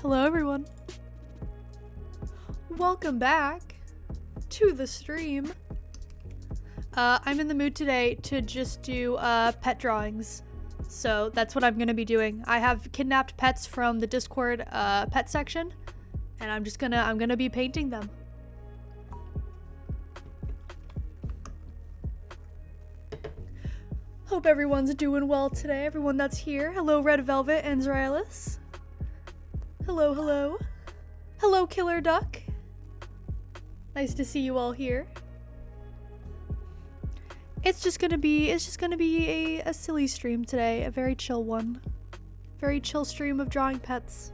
Hello everyone. Welcome back to the stream. I'm in the mood today to just do pet drawings. So that's what I'm gonna be doing. I have kidnapped pets from the Discord pet section, and I'm gonna be painting them. Hope everyone's doing well today. Everyone that's here. Hello, Red Velvet and Zrylis. Hello, hello. Hello, Killer Duck. Nice to see you all here. It's just gonna be a silly stream today, a very chill one. Very chill stream of drawing pets.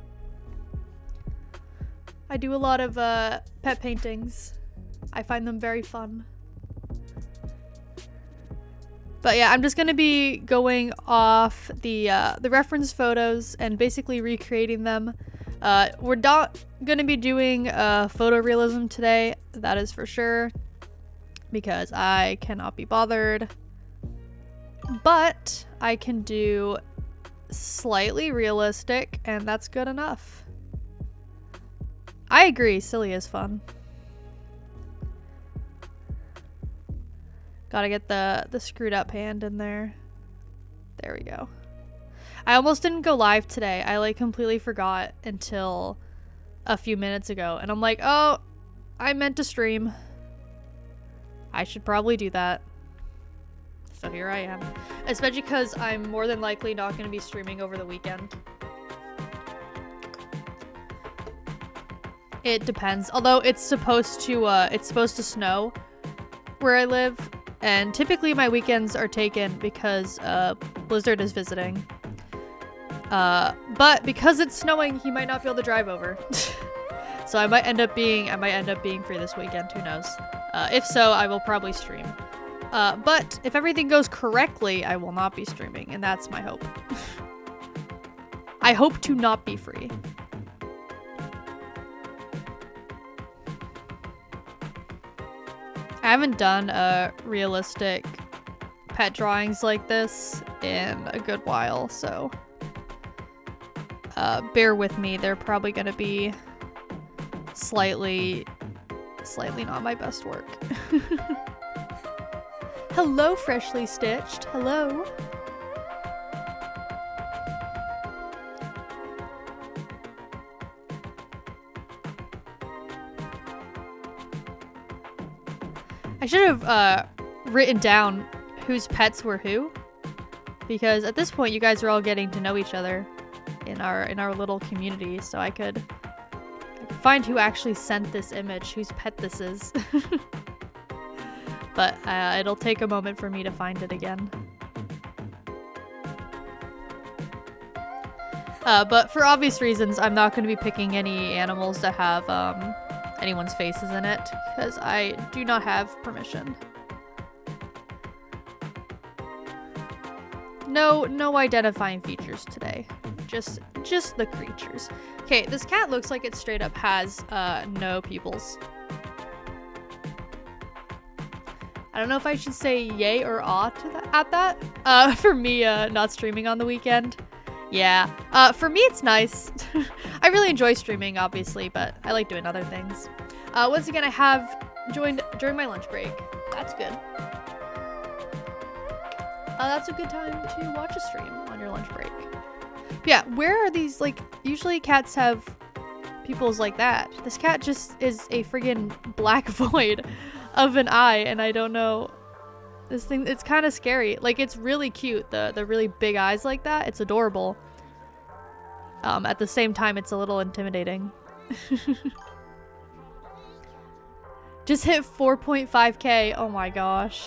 I do a lot of pet paintings. I find them very fun. But yeah, I'm just gonna be going off the reference photos and basically recreating them. We're not gonna be doing photorealism today, that is for sure, because I cannot be bothered. But I can do slightly realistic, and that's good enough. I agree, silly is fun. Gotta get the screwed up hand in there. There we go. I almost didn't go live today. I like completely forgot until a few minutes ago. And I'm like, oh, I meant to stream. I should probably do that. So here I am. Especially because I'm more than likely not going to be streaming over the weekend. It depends. Although it's supposed to snow where I live. And typically my weekends are taken because Blizzard is visiting. But because it's snowing, he might not be able to drive over. So I might end up being free this weekend, who knows. If so, I will probably stream. But if everything goes correctly, I will not be streaming, and that's my hope. I hope to not be free. I haven't done realistic pet drawings like this in a good while, so bear with me. They're probably gonna be slightly not my best work. Hello, Freshly Stitched. Hello. I should have written down whose pets were who, because at this point you guys are all getting to know each other in our little community, so I could find who actually sent this image, whose pet this is. But it'll take a moment for me to find it again. But for obvious reasons, I'm not going to be picking any animals that have anyone's faces in it, because I do not have permission. No identifying features today. Just the creatures. Okay, this cat looks like it straight up has no pupils. I don't know if I should say yay or aw to at that. For me, not streaming on the weekend. Yeah. For me, it's nice. I really enjoy streaming, obviously, but I like doing other things. Once again, I have joined during my lunch break. That's good. That's a good time to watch a stream on your lunch break. Yeah, where are these, like, usually cats have pupils like that. This cat just is a friggin' black void of an eye, and I don't know. This thing, it's kind of scary. Like, it's really cute, the really big eyes like that. It's adorable. At the same time, it's a little intimidating. Just hit 4.5k. Oh my gosh.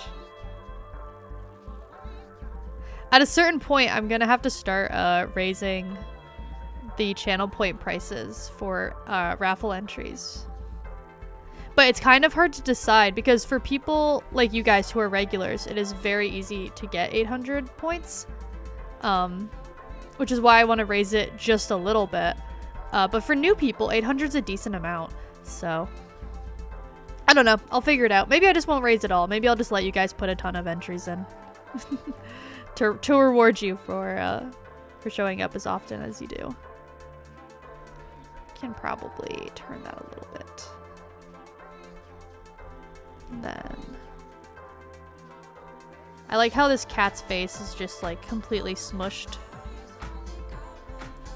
At a certain point, I'm gonna have to start raising the channel point prices for raffle entries. But it's kind of hard to decide, because for people like you guys who are regulars, it is very easy to get 800 points. Which is why I want to raise it just a little bit. But for new people, 800 is a decent amount. So I don't know. I'll figure it out. Maybe I just won't raise it all. Maybe I'll just let you guys put a ton of entries in. to reward you for showing up as often as you do. can probably turn that a little bit. And then I like how this cat's face is just like completely smushed.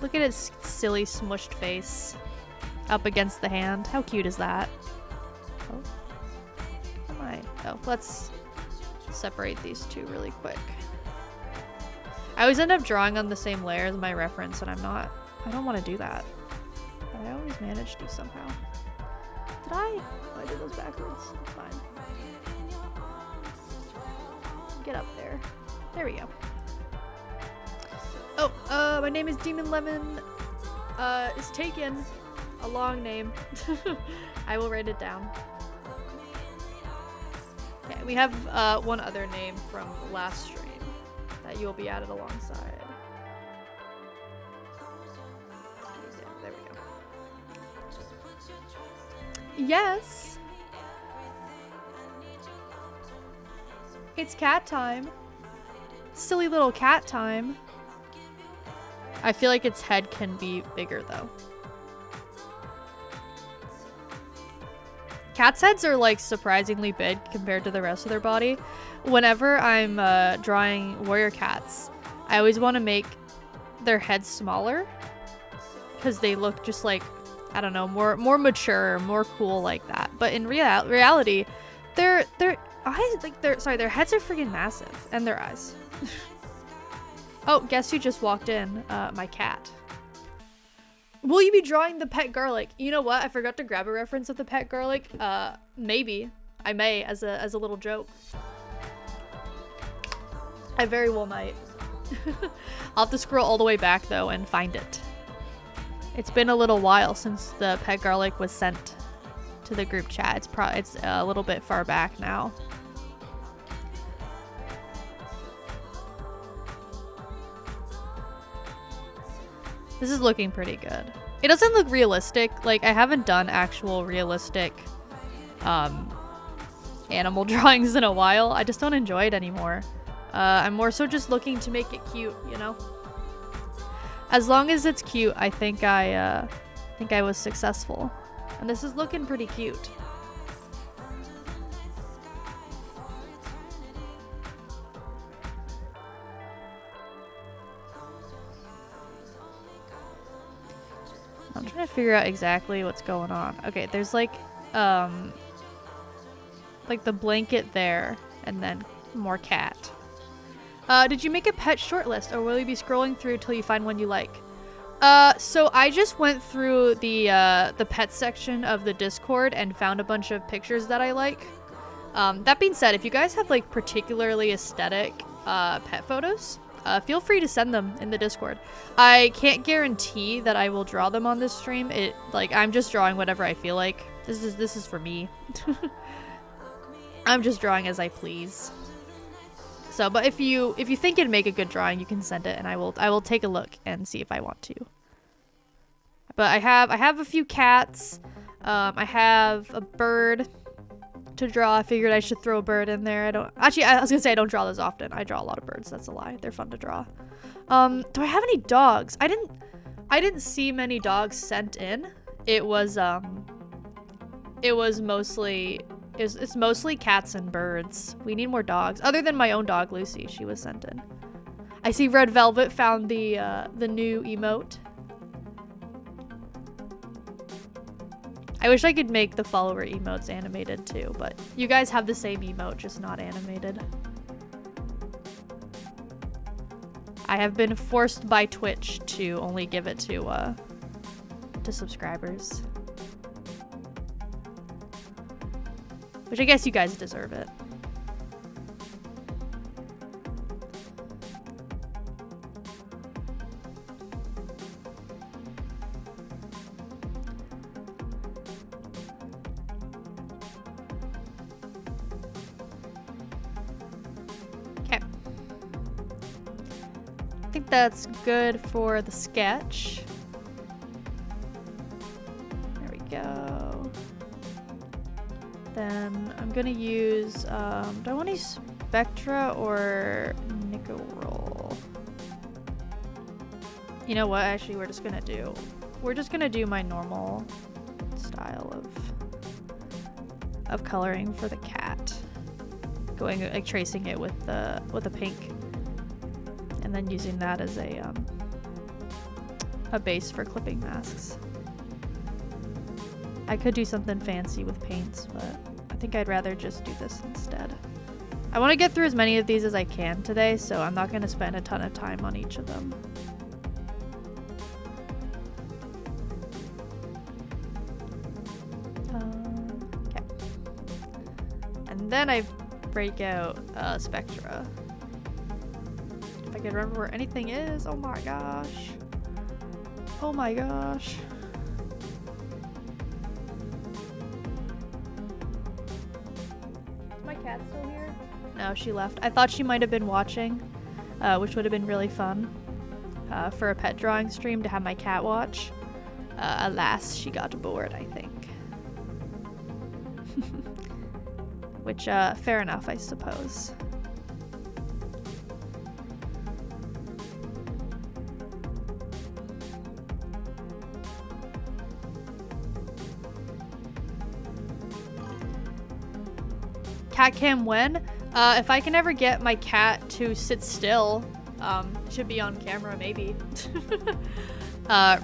Look at its silly smushed face up against the hand. How cute is that? Oh, am I? Oh, let's separate these two really quick. I always end up drawing on the same layer as my reference, and I don't want to do that. But I always manage to somehow. Did I? Oh, I did those backwards. It's fine. Get up there. There we go. Oh, my name is Demon Lemon. It's taken. A long name. I will write it down. Okay, we have one other name from last stream that you'll be added alongside. There we go. Yes! It's cat time. Silly little cat time. I feel like its head can be bigger though. Cats' heads are like surprisingly big compared to the rest of their body. Whenever I'm drawing warrior cats, I always want to make their heads smaller because they look just like, I don't know, more mature, more cool like that. But in reality, their eyes, like their heads are freaking massive, and their eyes. Oh, guess who just walked in? My cat. Will you be drawing the pet garlic? You know what? I forgot to grab a reference of the pet garlic. Maybe. I may, as a little joke. I very well might. I'll have to scroll all the way back, though, and find it. It's been a little while since the pet garlic was sent to the group chat. It's a little bit far back now. This is looking pretty good. It doesn't look realistic. Like, I haven't done actual realistic animal drawings in a while. I just don't enjoy it anymore. I'm more so just looking to make it cute, you know? As long as it's cute, I think I was successful. And this is looking pretty cute. I'm trying to figure out exactly what's going on. Okay, there's like the blanket there, and then more cat. Did you make a pet shortlist, or will you be scrolling through till you find one you like? So I just went through the pet section of the Discord and found a bunch of pictures that I like. That being said, if you guys have like particularly aesthetic pet photos, feel free to send them in the Discord. I can't guarantee that I will draw them on this stream. I'm just drawing whatever I feel like. This is for me. I'm just drawing as I please. So, but if you think it'd make a good drawing, you can send it, and I will take a look and see if I want to. But I have a few cats. I have a bird to draw. I figured I should throw a bird in there. I was gonna say I don't draw those often. I draw a lot of birds. That's a lie. They're fun to draw. Do I have any dogs? I didn't see many dogs sent in. It's mostly cats and birds. We need more dogs. Other than my own dog, Lucy. She was sent in. I see Red Velvet found the new emote. I wish I could make the follower emotes animated too, but you guys have the same emote, just not animated. I have been forced by Twitch to only give it to subscribers. Which I guess you guys deserve it. Okay. I think that's good for the sketch. There we go. Then I'm gonna use, do I want to use Spectra or Nico Roll? You know what, actually we're just gonna do we're just gonna do my normal style of coloring for the cat. Going like tracing it with the pink, and then using that as a base for clipping masks. I could do something fancy with paints, but I think I'd rather just do this instead. I want to get through as many of these as I can today, so I'm not going to spend a ton of time on each of them. Okay. And then I break out Spectra. If I can remember where anything is. Oh my gosh. Oh my gosh. Is my cat still here? No, she left. I thought she might have been watching, which would have been really fun for a pet drawing stream to have my cat watch. Alas, she got bored, I think. Which, fair enough, I suppose. Cat cam when? If I can ever get my cat to sit still, it should be on camera maybe.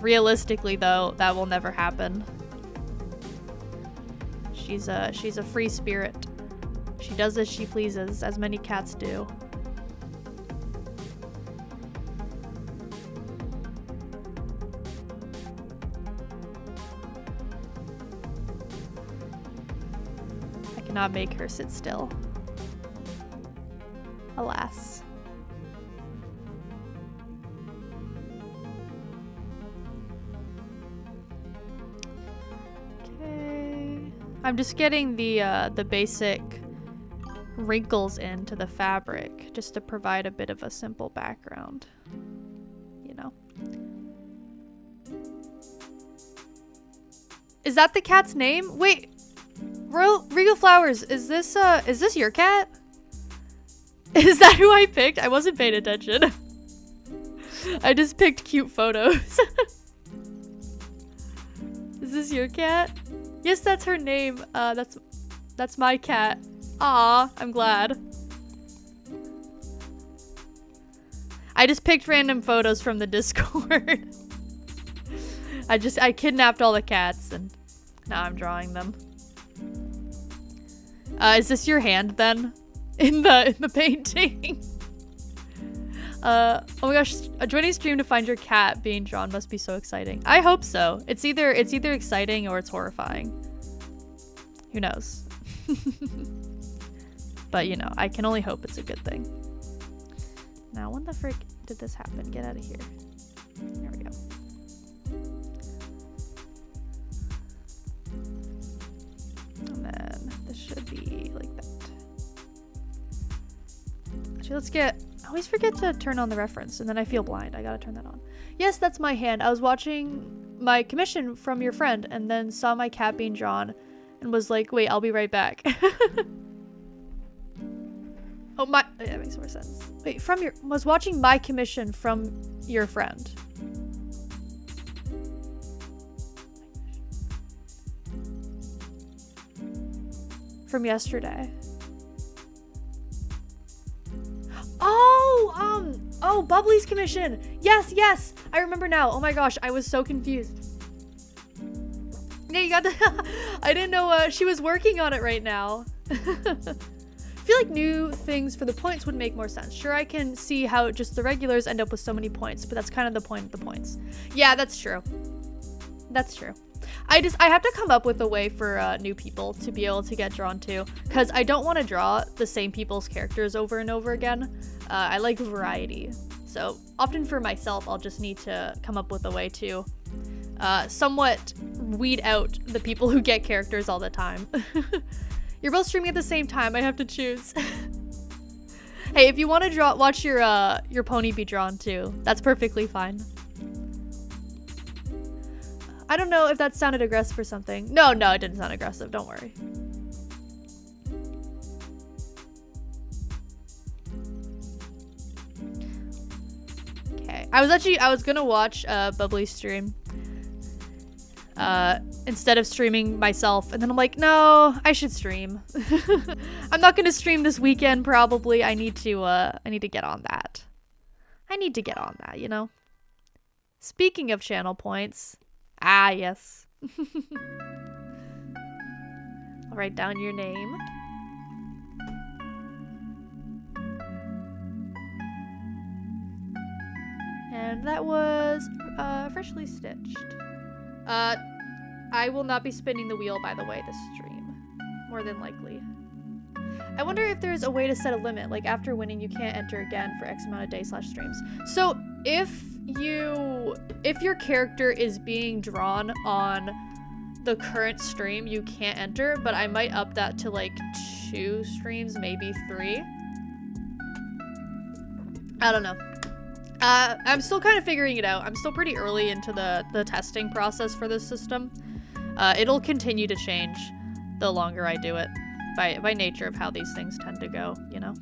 Realistically though, that will never happen. She's a free spirit. She does as she pleases, as many cats do. I cannot make her sit still. Alas. Okay. I'm just getting the basic wrinkles into the fabric just to provide a bit of a simple background, you know. Is that the cat's name? Wait, Regal Flowers, is this your cat? Is that who I picked? I wasn't paying attention. I just picked cute photos. Is this your cat? Yes, that's her name. That's my cat. Aw, I'm glad. I just picked random photos from the Discord. I kidnapped all the cats and now I'm drawing them. Is this your hand then? In the painting? Oh my gosh, joining stream to find your cat being drawn must be so exciting. I hope so. It's either exciting or it's horrifying. Who knows? But you know, I can only hope it's a good thing. Now, when the frick did this happen? Get out of here. There we go. And then this should be like that. Actually, let's get... I always forget to turn on the reference, and then I feel blind. I gotta turn that on. Yes, that's my hand. I was watching my commission from your friend, and then saw my cat being drawn, and was like, wait, I'll be right back. Oh, my... That makes more sense. Wait, was watching my commission from your friend. From yesterday. Oh, Bubbly's commission. Yes. I remember now. Oh my gosh, I was so confused. Yeah, you got the... I didn't know she was working on it right now. I feel like new things for the points would make more sense. Sure, I can see how just the regulars end up with so many points, but that's kind of the point of the points. Yeah, that's true. That's true. I have to come up with a way for new people to be able to get drawn to, because I don't want to draw the same people's characters over and over again. I like variety. So often for myself, I'll just need to come up with a way to somewhat weed out the people who get characters all the time. You're both streaming at the same time. I have to choose. Hey, if you want to watch your pony be drawn too, that's perfectly fine. I don't know if that sounded aggressive or something. No, it didn't sound aggressive. Don't worry. Okay. I was gonna watch Bubbly's stream. instead of streaming myself. And then I'm like, no, I should stream. I'm not gonna stream this weekend probably. I need to get on that. I need to get on that, you know? Speaking of channel points. Ah, yes. I'll write down your name. And that was freshly stitched. I will not be spinning the wheel, by the way, this stream. More than likely. I wonder if there's a way to set a limit, like after winning you can't enter again for X amount of days / streams. So if your character is being drawn on the current stream, you can't enter, but I might up that to like 2 streams, maybe 3. I don't know. I'm still kind of figuring it out. I'm still pretty early into the testing process for this system. It'll continue to change the longer I do it, by nature of how these things tend to go, you know?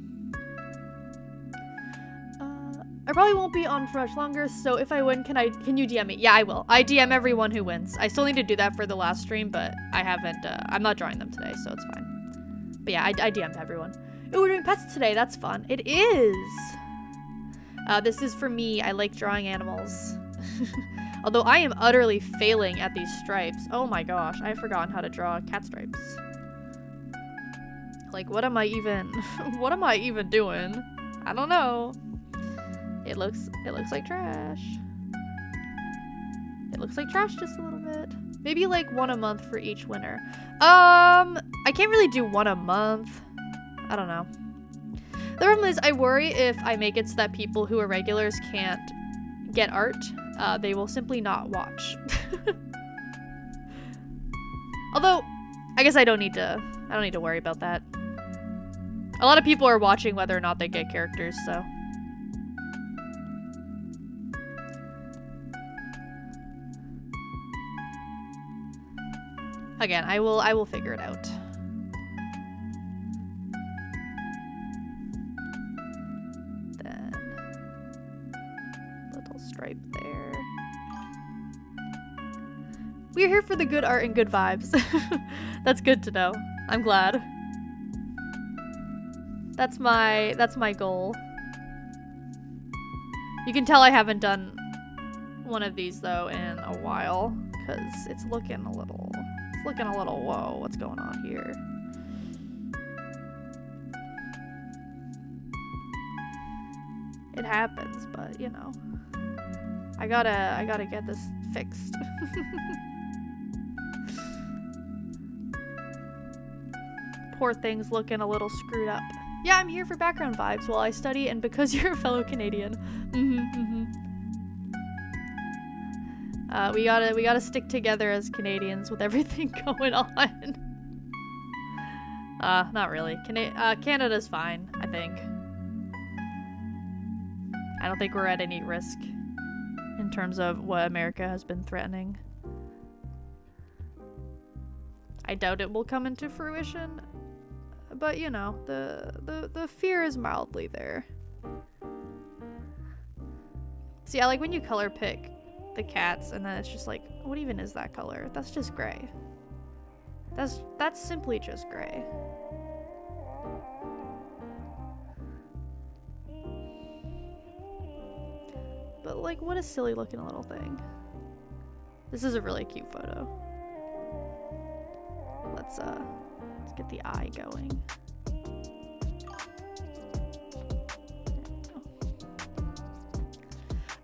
I probably won't be on for much longer, so if I win, can you DM me? Yeah, I will. I DM everyone who wins. I still need to do that for the last stream, but I haven't, I'm not drawing them today, so it's fine. But yeah, I DM'd everyone. Ooh, we're doing pets today. That's fun. It is! This is for me. I like drawing animals. Although I am utterly failing at these stripes. Oh my gosh, I've forgotten how to draw cat stripes. Like, what am I even doing? I don't know. It looks like trash. It looks like trash just a little bit. Maybe like 1 a month for each winner. I can't really do 1 a month. I don't know. The problem is I worry if I make it so that people who are regulars can't get art, they will simply not watch. Although, I guess I don't need to worry about that. A lot of people are watching whether or not they get characters, so. Again, I will figure it out. Then little stripe there. We're here for the good art and good vibes. That's good to know. I'm glad. That's my goal. You can tell I haven't done one of these though in a while, because it's looking a little whoa, what's going on here? It happens, but you know. I gotta get this fixed. Poor thing's looking a little screwed up. Yeah, I'm here for background vibes while I study and because you're a fellow Canadian. We gotta stick together as Canadians with everything going on. Not really. Canada's fine, I think. I don't think we're at any risk in terms of what America has been threatening. I doubt it will come into fruition, but you know, the fear is mildly there. See, I like when you color pick the cats and then it's just like, what even is that color? That's just gray. That's simply just gray. But like, what a silly looking little thing. This is a really cute photo. Let's get the eye going.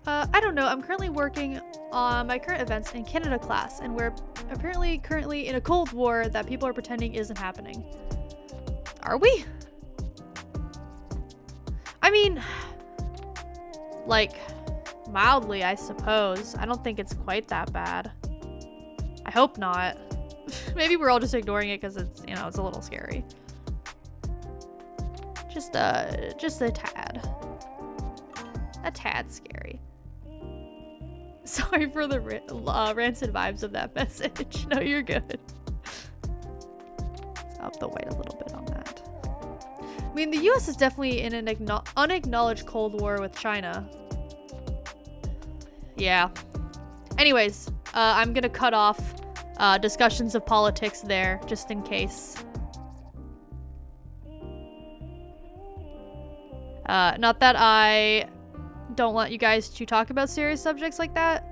I don't know. I'm currently working on my current events in Canada class, and we're apparently currently in a Cold War that people are pretending isn't happening. Are we? I mean, like, mildly, I suppose. I don't think it's quite that bad. I hope not. Maybe we're all just ignoring it because it's, you know, it's a little scary. Just a tad. A tad scary. Sorry for the rancid vibes of that message. No, you're good. Let's up the weight a little bit on that. I mean, the US is definitely in an unacknowledged Cold War with China. Yeah. Anyways, I'm gonna cut off discussions of politics there, just in case. Not that I don't want you guys to talk about serious subjects like that,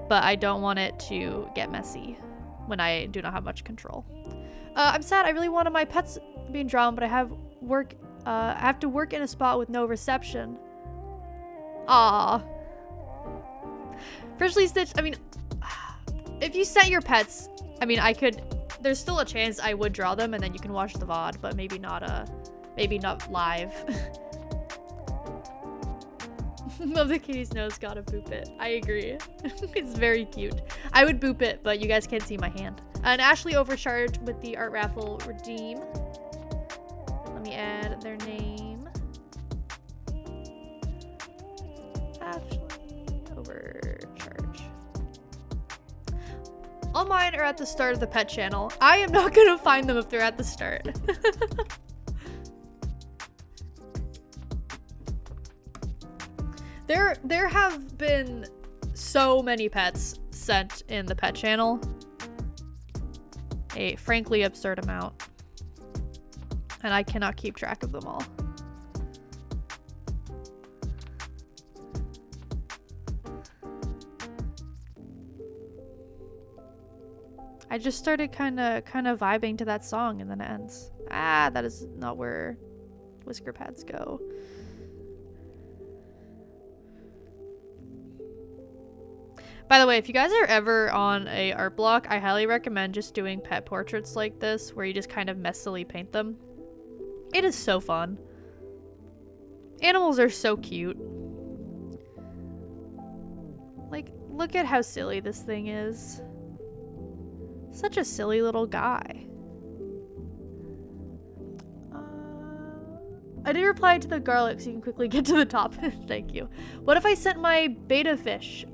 but I don't want it to get messy when I do not have much control. I'm sad. I really wanted my pets being drawn, but I have to work in a spot with no reception. Ah. Freshly stitched. I mean, if you set your pets, I mean, there's still a chance I would draw them and then you can watch the VOD, but maybe not live. Love the kitty's nose, gotta boop it. I agree. It's very cute. I would boop it, but you guys can't see my hand. And Ashley overcharged with the art raffle redeem. Let me add their name. Ashley overcharge. All mine are at the start of the pet channel. I am not gonna find them if they're at the start. There have been so many pets sent in the pet channel. A frankly absurd amount. And I cannot keep track of them all. I just started kind of vibing to that song and then it ends. Ah, that is not where whisker pads go. By the way, if you guys are ever on a art block, I highly recommend just doing pet portraits like this, where you just kind of messily paint them. It is so fun. Animals are so cute. Like, look at how silly this thing is. Such a silly little guy. I did reply to the garlic so you can quickly get to the top. Thank you. What if I sent my beta fish?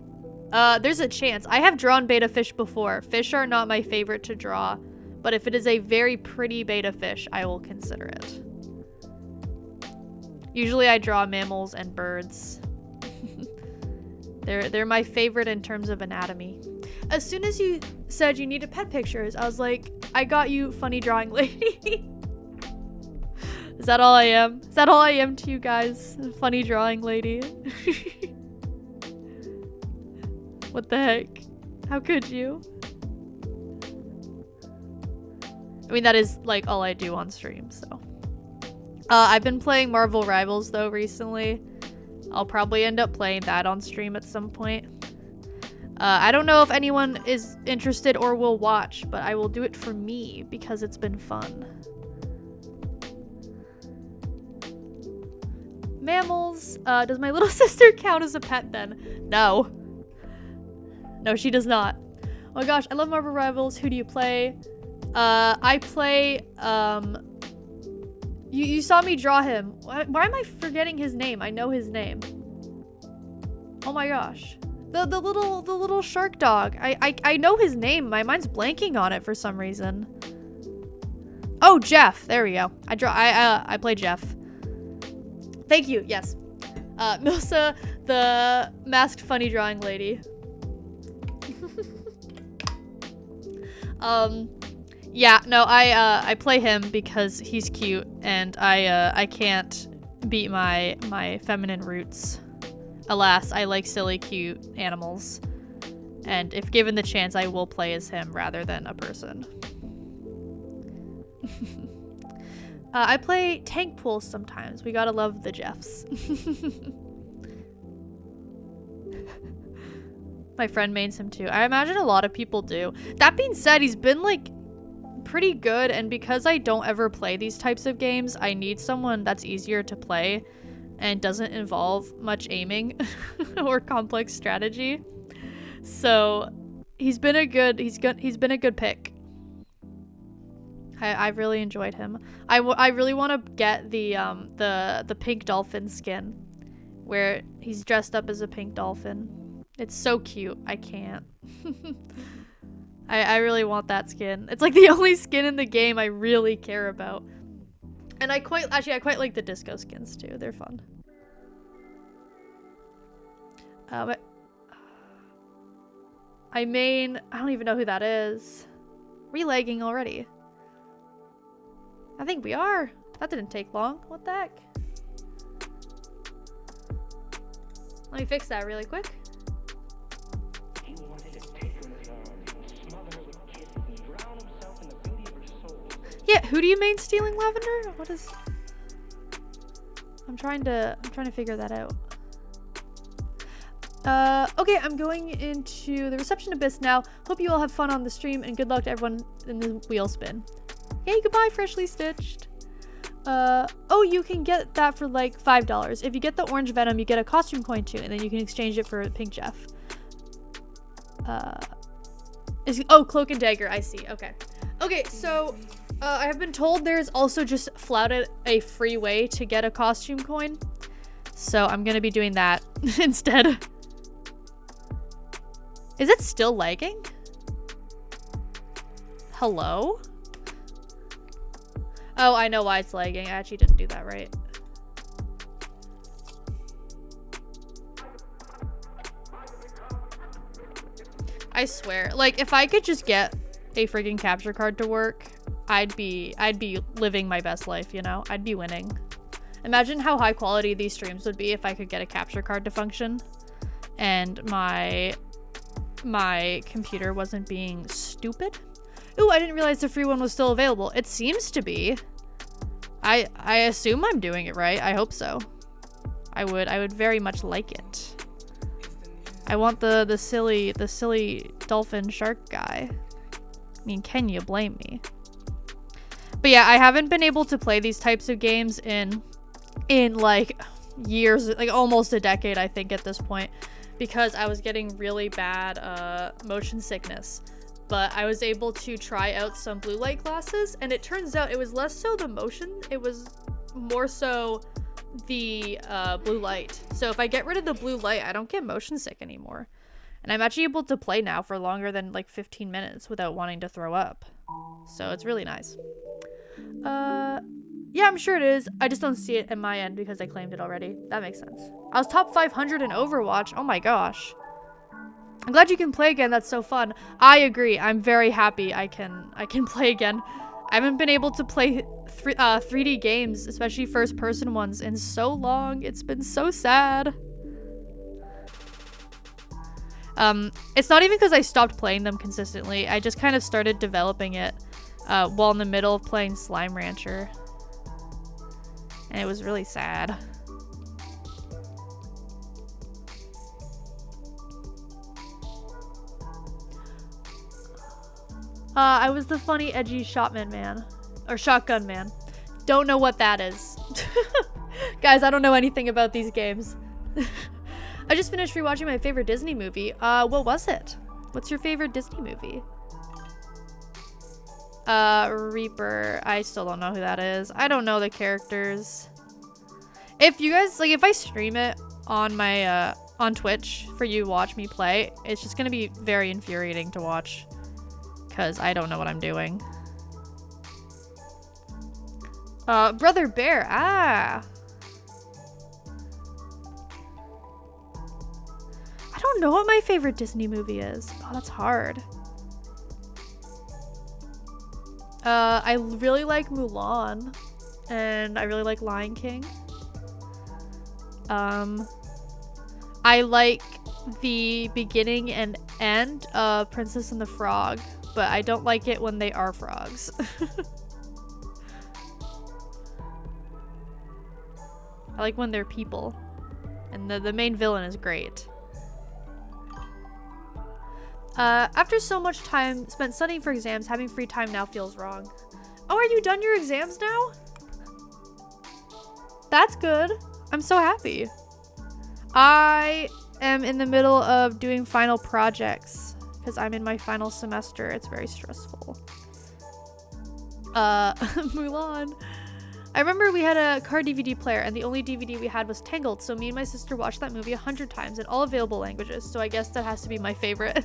There's a chance. I have drawn beta fish before. Fish are not my favorite to draw, but if it is a very pretty beta fish, I will consider it. Usually I draw mammals and birds. They're my favorite in terms of anatomy. As soon as you said you needed pet pictures, I was like, I got you, funny drawing lady. Is that all I am? Is that all I am to you guys? Funny drawing lady. What the heck? How could you? I mean, that is like all I do on stream, so. I've been playing Marvel Rivals though recently. I'll probably end up playing that on stream at some point. I don't know if anyone is interested or will watch, but I will do it for me because it's been fun. Mammals. Does my little sister count as a pet then? No. No, she does not. Oh my gosh, I love Marvel Rivals. Who do you play? I play, you saw me draw him. Why am I forgetting his name? I know his name. Oh my gosh. The little shark dog. I know his name. My mind's blanking on it for some reason. Oh, Jeff. There we go. I play Jeff. Thank you. Yes. Milsa, the masked funny drawing lady. Yeah, no, I play him because he's cute and I can't beat my feminine roots. Alas, I like silly, cute animals. And if given the chance, I will play as him rather than a person. I play tank pools sometimes. We gotta love the Jeffs. My friend mains him too. I imagine a lot of people do. That being said, he's been like pretty good, and because I don't ever play these types of games, I need someone that's easier to play and doesn't involve much aiming or complex strategy. So he's been a good pick. I've really enjoyed him. I really want to get the pink dolphin skin where he's dressed up as a pink dolphin. It's so cute. I can't. I really want that skin. It's like the only skin in the game I really care about. And I quite like the disco skins too. They're fun. But I don't even know who that is. Are we lagging already? I think we are. That didn't take long. What the heck? Let me fix that really quick. Yeah, who do you main stealing lavender? What is... I'm trying to figure that out. Okay, I'm going into the reception abyss now. Hope you all have fun on the stream and good luck to everyone in the wheel spin. Yay, goodbye, freshly stitched. Oh, you can get that for like $5. If you get the orange venom, you get a costume coin too, and then you can exchange it for pink Jeff. Oh, cloak and dagger, I see. Okay. Okay, so I have been told there's also just flouted a free way to get a costume coin. So I'm gonna be doing that instead. Is it still lagging? Hello? Oh, I know why it's lagging. I actually didn't do that right. I swear, like, if I could just get a freaking capture card to work, I'd be living my best life, you know? I'd be winning. Imagine how high quality these streams would be if I could get a capture card to function and my computer wasn't being stupid. Ooh, I didn't realize the free one was still available. It seems to be. I assume I'm doing it right. I hope so. I would very much like it. I want the silly dolphin shark guy. I mean, can you blame me? But yeah, I haven't been able to play these types of games in like years, like almost a decade, I think at this point, because I was getting really bad motion sickness. But I was able to try out some blue light glasses, and it turns out it was less so the motion, it was more so the blue light. So if I get rid of the blue light, I don't get motion sick anymore. And I'm actually able to play now for longer than like 15 minutes without wanting to throw up. So it's really nice. Yeah, I'm sure it is. I just don't see it in my end because I claimed it already. That makes sense. I was top 500 in Overwatch. Oh my gosh. I'm glad you can play again. That's so fun. I agree. I'm very happy I can play again. I haven't been able to play 3D games, especially first-person ones, in so long. It's been so sad. It's not even because I stopped playing them consistently. I just kind of started developing it while in the middle of playing Slime Rancher. And it was really sad. I was the funny, edgy shotgun man. Don't know what that is. Guys, I don't know anything about these games. I just finished rewatching my favorite Disney movie. What was it? What's your favorite Disney movie? Reaper. I still don't know who that is. I don't know the characters. If you guys, like, if I stream it on my, on Twitch for you to watch me play, it's just gonna be very infuriating to watch. Because I don't know what I'm doing. Brother Bear. Ah. I don't know what my favorite Disney movie is. Oh, that's hard. I really like Mulan. And I really like Lion King. I like the beginning and end of Princess and the Frog. But I don't like it when they are frogs. I like when they're people. And the main villain is great. After so much time spent studying for exams, having free time now feels wrong. Oh, are you done your exams now? That's good. I'm so happy. I am in the middle of doing final projects. Because I'm in my final semester. It's very stressful. Mulan. I remember we had a car DVD player and the only DVD we had was Tangled, so me and my sister watched that movie 100 times in all available languages, so I guess that has to be my favorite.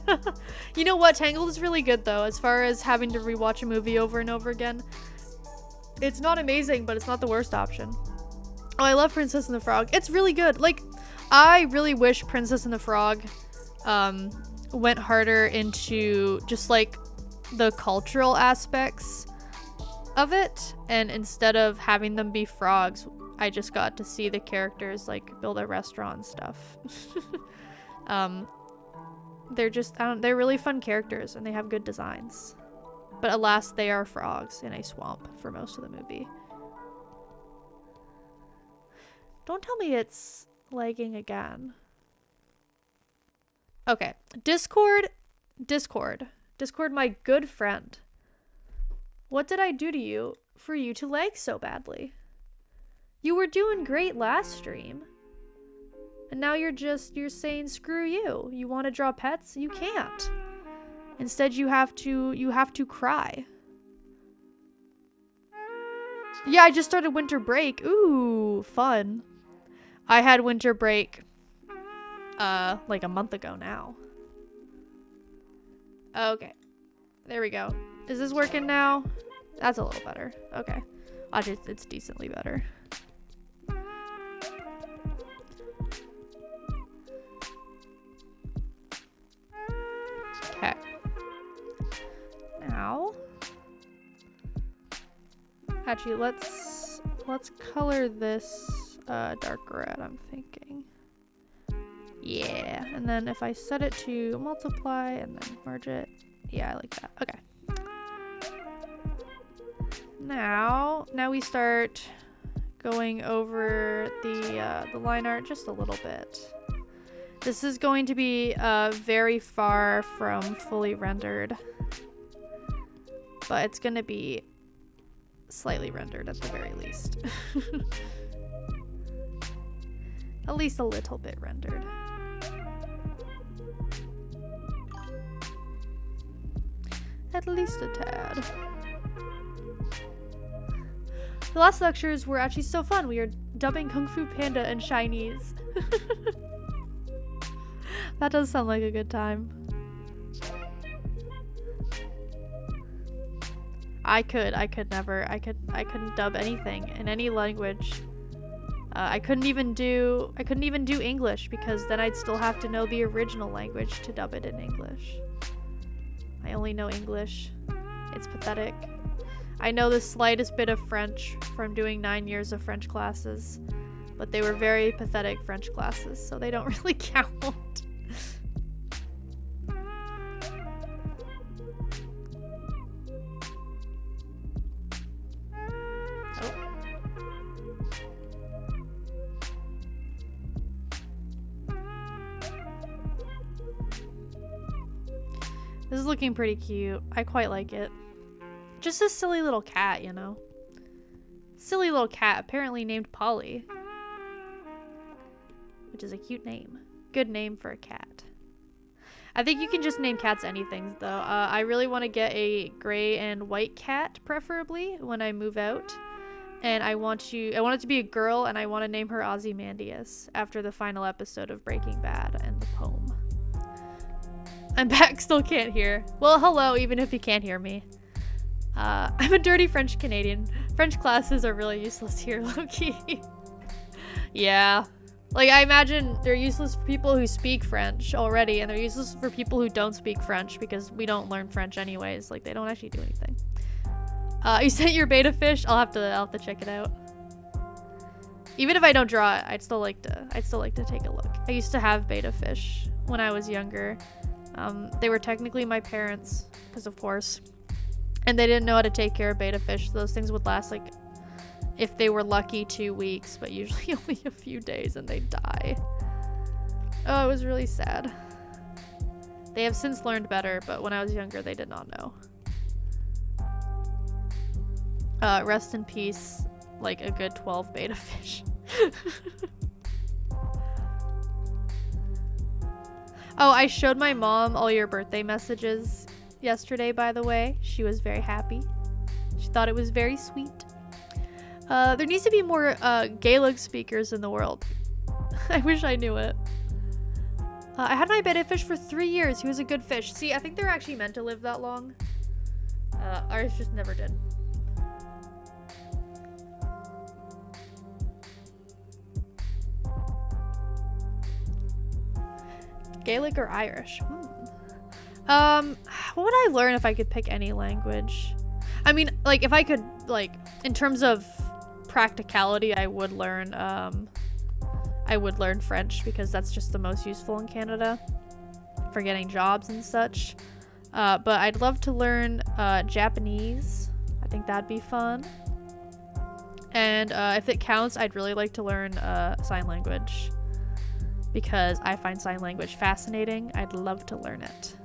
You know what? Tangled is really good though, as far as having to rewatch a movie over and over again. It's not amazing, but it's not the worst option. Oh, I love Princess and the Frog. It's really good. Like, I really wish Princess and the Frog, went harder into just like the cultural aspects of it, and instead of having them be frogs, I just got to see the characters like build a restaurant and stuff. They're just they're really fun characters and they have good designs, but alas, they are frogs in a swamp for most of the movie. Don't tell me it's lagging again. Okay, Discord, my good friend. What did I do to you for you to lag so badly? You were doing great last stream. And now you're saying screw you. You want to draw pets? You can't. Instead you have to cry. Yeah, I just started winter break. Ooh, fun. I had winter break like a month ago now. Okay. There we go. Is this working now? That's a little better. Okay. It's decently better. Okay. Now. Actually, let's color this dark red, I'm thinking. Yeah. And then if I set it to multiply and then merge it. Yeah, I like that. Okay. Now we start going over the line art just a little bit. This is going to be very far from fully rendered, but it's going to be slightly rendered at the very least. At least a little bit rendered. At least a tad. The last lectures were actually so fun. We were dubbing Kung Fu Panda in Chinese. That does sound like a good time. I couldn't dub anything in any language. I couldn't even do English because then I'd still have to know the original language to dub it in English. I only know English. It's pathetic. I know the slightest bit of French from doing 9 years of French classes, but they were very pathetic French classes, so they don't really count. This is looking pretty cute. I quite like it. Just a silly little cat, you know? Silly little cat, apparently named Polly. Which is a cute name. Good name for a cat. I think you can just name cats anything, though. I really want to get a gray and white cat, preferably, when I move out. And I want it to be a girl, and I want to name her Ozymandias after the final episode of Breaking Bad and the poem. I'm back, still can't hear. Well, hello, even if you can't hear me. I'm a dirty French Canadian. French classes are really useless here, low-key. Yeah. Like, I imagine they're useless for people who speak French already, and they're useless for people who don't speak French, because we don't learn French anyways. Like, they don't actually do anything. You sent your beta fish? I'll have to check it out. Even if I don't draw it, I'd still like to take a look. I used to have beta fish when I was younger. They were technically my parents, because of course. And they didn't know how to take care of beta fish, so those things would last, like, if they were lucky, 2 weeks, but usually only a few days and they'd die. Oh, it was really sad. They have since learned better, but when I was younger, they did not know. Rest in peace, like a good 12 beta fish. Oh, I showed my mom all your birthday messages yesterday, by the way. She was very happy. She thought it was very sweet. There needs to be more Gaelic speakers in the world. I wish I knew it. I had my betta fish for 3 years. He was a good fish. See, I think they're actually meant to live that long. Ours just never did. Gaelic or Irish? What would I learn if I could pick any language? I mean, like, if I could, like, in terms of practicality, I would learn French because that's just the most useful in Canada for getting jobs and such. But I'd love to learn Japanese. I think that'd be fun. And if it counts, I'd really like to learn sign language because I find sign language fascinating. I'd love to learn it.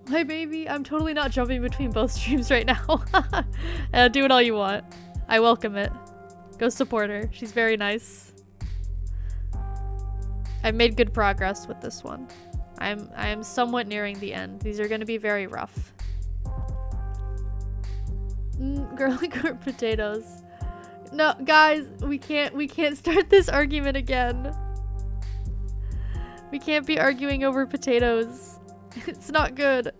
Hi, baby. I'm totally not jumping between both streams right now. Do it all you want. I welcome it. Go support her. She's very nice. I've made good progress with this one. I am somewhat nearing the end. These are going to be very rough. Garlic or potatoes? No, guys, we can't start this argument again. We can't be arguing over potatoes. It's not good.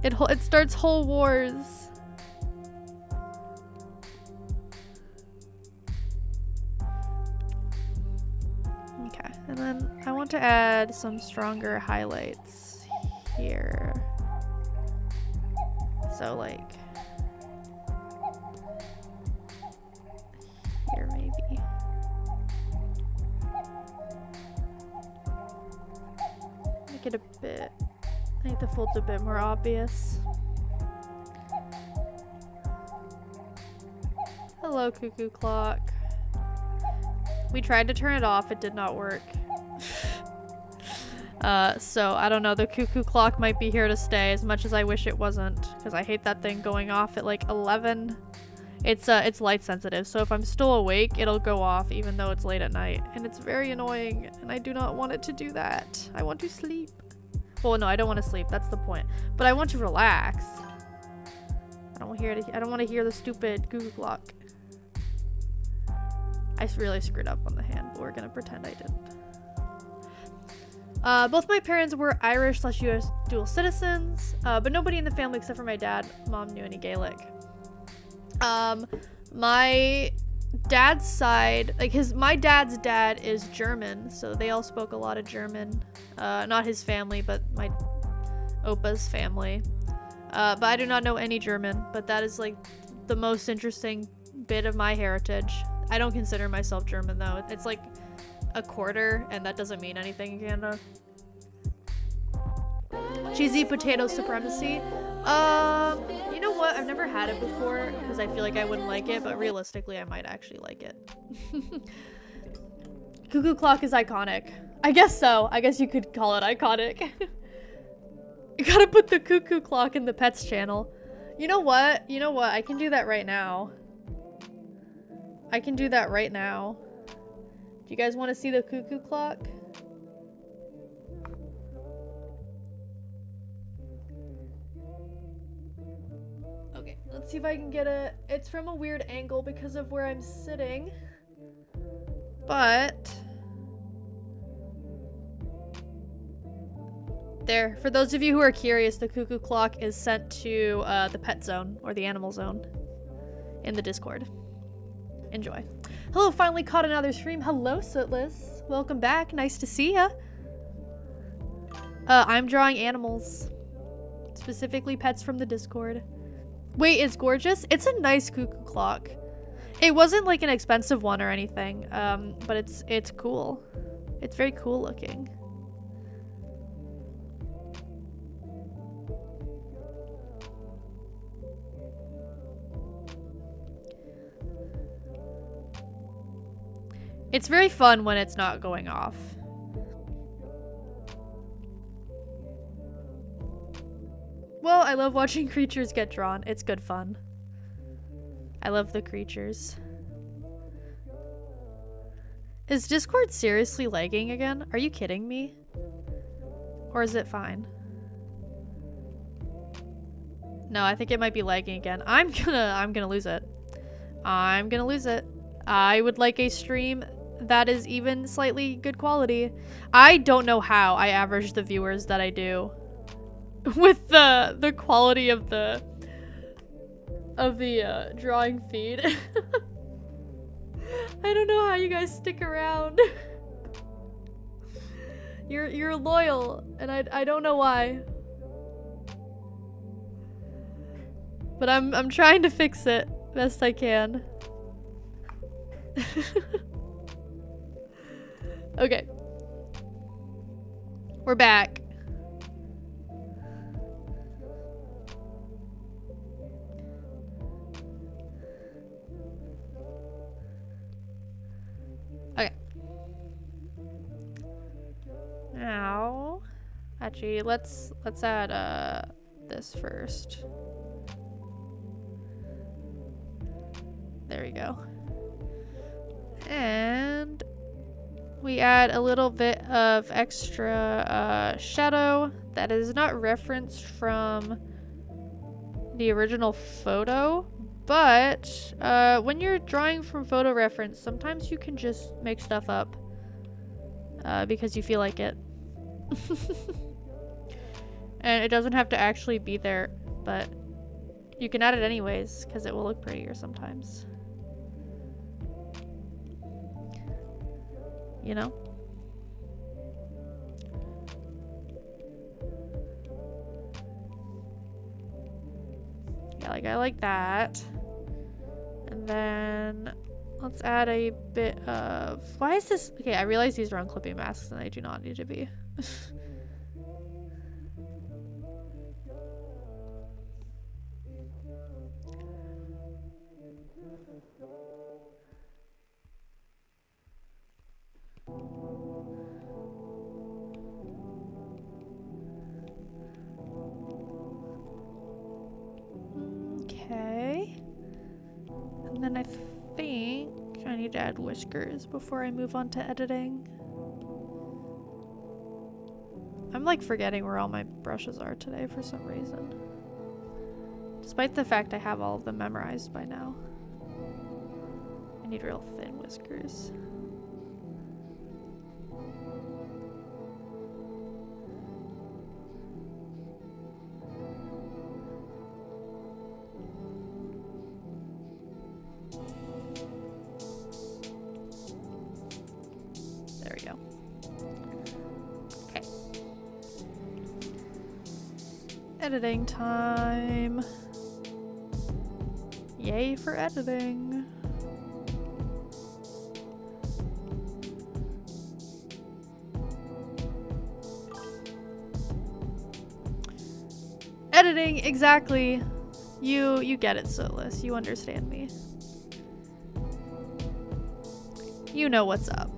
It starts whole wars. Okay, and then I want to add some stronger highlights here. So like here maybe. Make it a bit, I think the fold's a bit more obvious. Hello, cuckoo clock. We tried to turn it off, it did not work. So I don't know, the cuckoo clock might be here to stay as much as I wish it wasn't, because I hate that thing going off at like 11. It's light sensitive, so if I'm still awake, it'll go off even though it's late at night, and it's very annoying, and I do not want it to do that. I want to sleep. Well, no, I don't want to sleep, that's the point. But I want to relax. I don't want to hear the stupid cuckoo clock. I really screwed up on the hand, but we're gonna pretend I didn't. Both my parents were Irish/US dual citizens, but nobody in the family except for my dad, mom knew any Gaelic. My dad's side, like my dad's dad is German, so they all spoke a lot of German. Not his family, but my Opa's family. But I do not know any German, but that is like the most interesting bit of my heritage. I don't consider myself German though. It's like a quarter, and that doesn't mean anything in Canada. Cheesy potato supremacy. You know what? I've never had it before because I feel like I wouldn't like it, but realistically, I might actually like it. Cuckoo clock is iconic. I guess so. I guess you could call it iconic. You gotta put the cuckoo clock in the pets channel. You know what? You know what? I can do that right now. I can do that right now. Do you guys want to see the cuckoo clock? Okay, let's see if I can get a... It's from a weird angle because of where I'm sitting. But... There. For those of you who are curious, the cuckoo clock is sent to the pet zone, or the animal zone, in the Discord. Enjoy. Hello, finally caught another stream. Hello, Sootless. Welcome back. Nice to see ya. I'm drawing animals. Specifically pets from the Discord. Wait, it's gorgeous? It's a nice cuckoo clock. It wasn't like an expensive one or anything, but it's cool. It's very cool looking. It's very fun when it's not going off. Well, I love watching creatures get drawn. It's good fun. I love the creatures. Is Discord seriously lagging again? Are you kidding me? Or is it fine? No, I think it might be lagging again. I'm gonna lose it. I'm gonna lose it. I would like a stream that is even slightly good quality. I don't know how I average the viewers that I do with the quality of the drawing feed. I don't know how you guys stick around. You're loyal, and I don't know why. But I'm trying to fix it best I can. Okay. We're back. Okay. Now, actually, let's add this first. There we go. And we add a little bit of extra shadow that is not referenced from the original photo, but when you're drawing from photo reference, sometimes you can just make stuff up because you feel like it. And it doesn't have to actually be there, but you can add it anyways because it will look prettier sometimes. You know? Yeah, like I like that. And then let's add a bit of... Why is this... Okay, I realize these are on clipping masks and they do not need to be. Okay. And then I think I need to add whiskers before I move on to editing. I'm like forgetting where all my brushes are today for some reason. Despite the fact I have all of them memorized by now. I need real thin whiskers. There we go. Okay. Editing time. Yay for editing. Editing, exactly. You get it, Soulless. You understand me. You know what's up.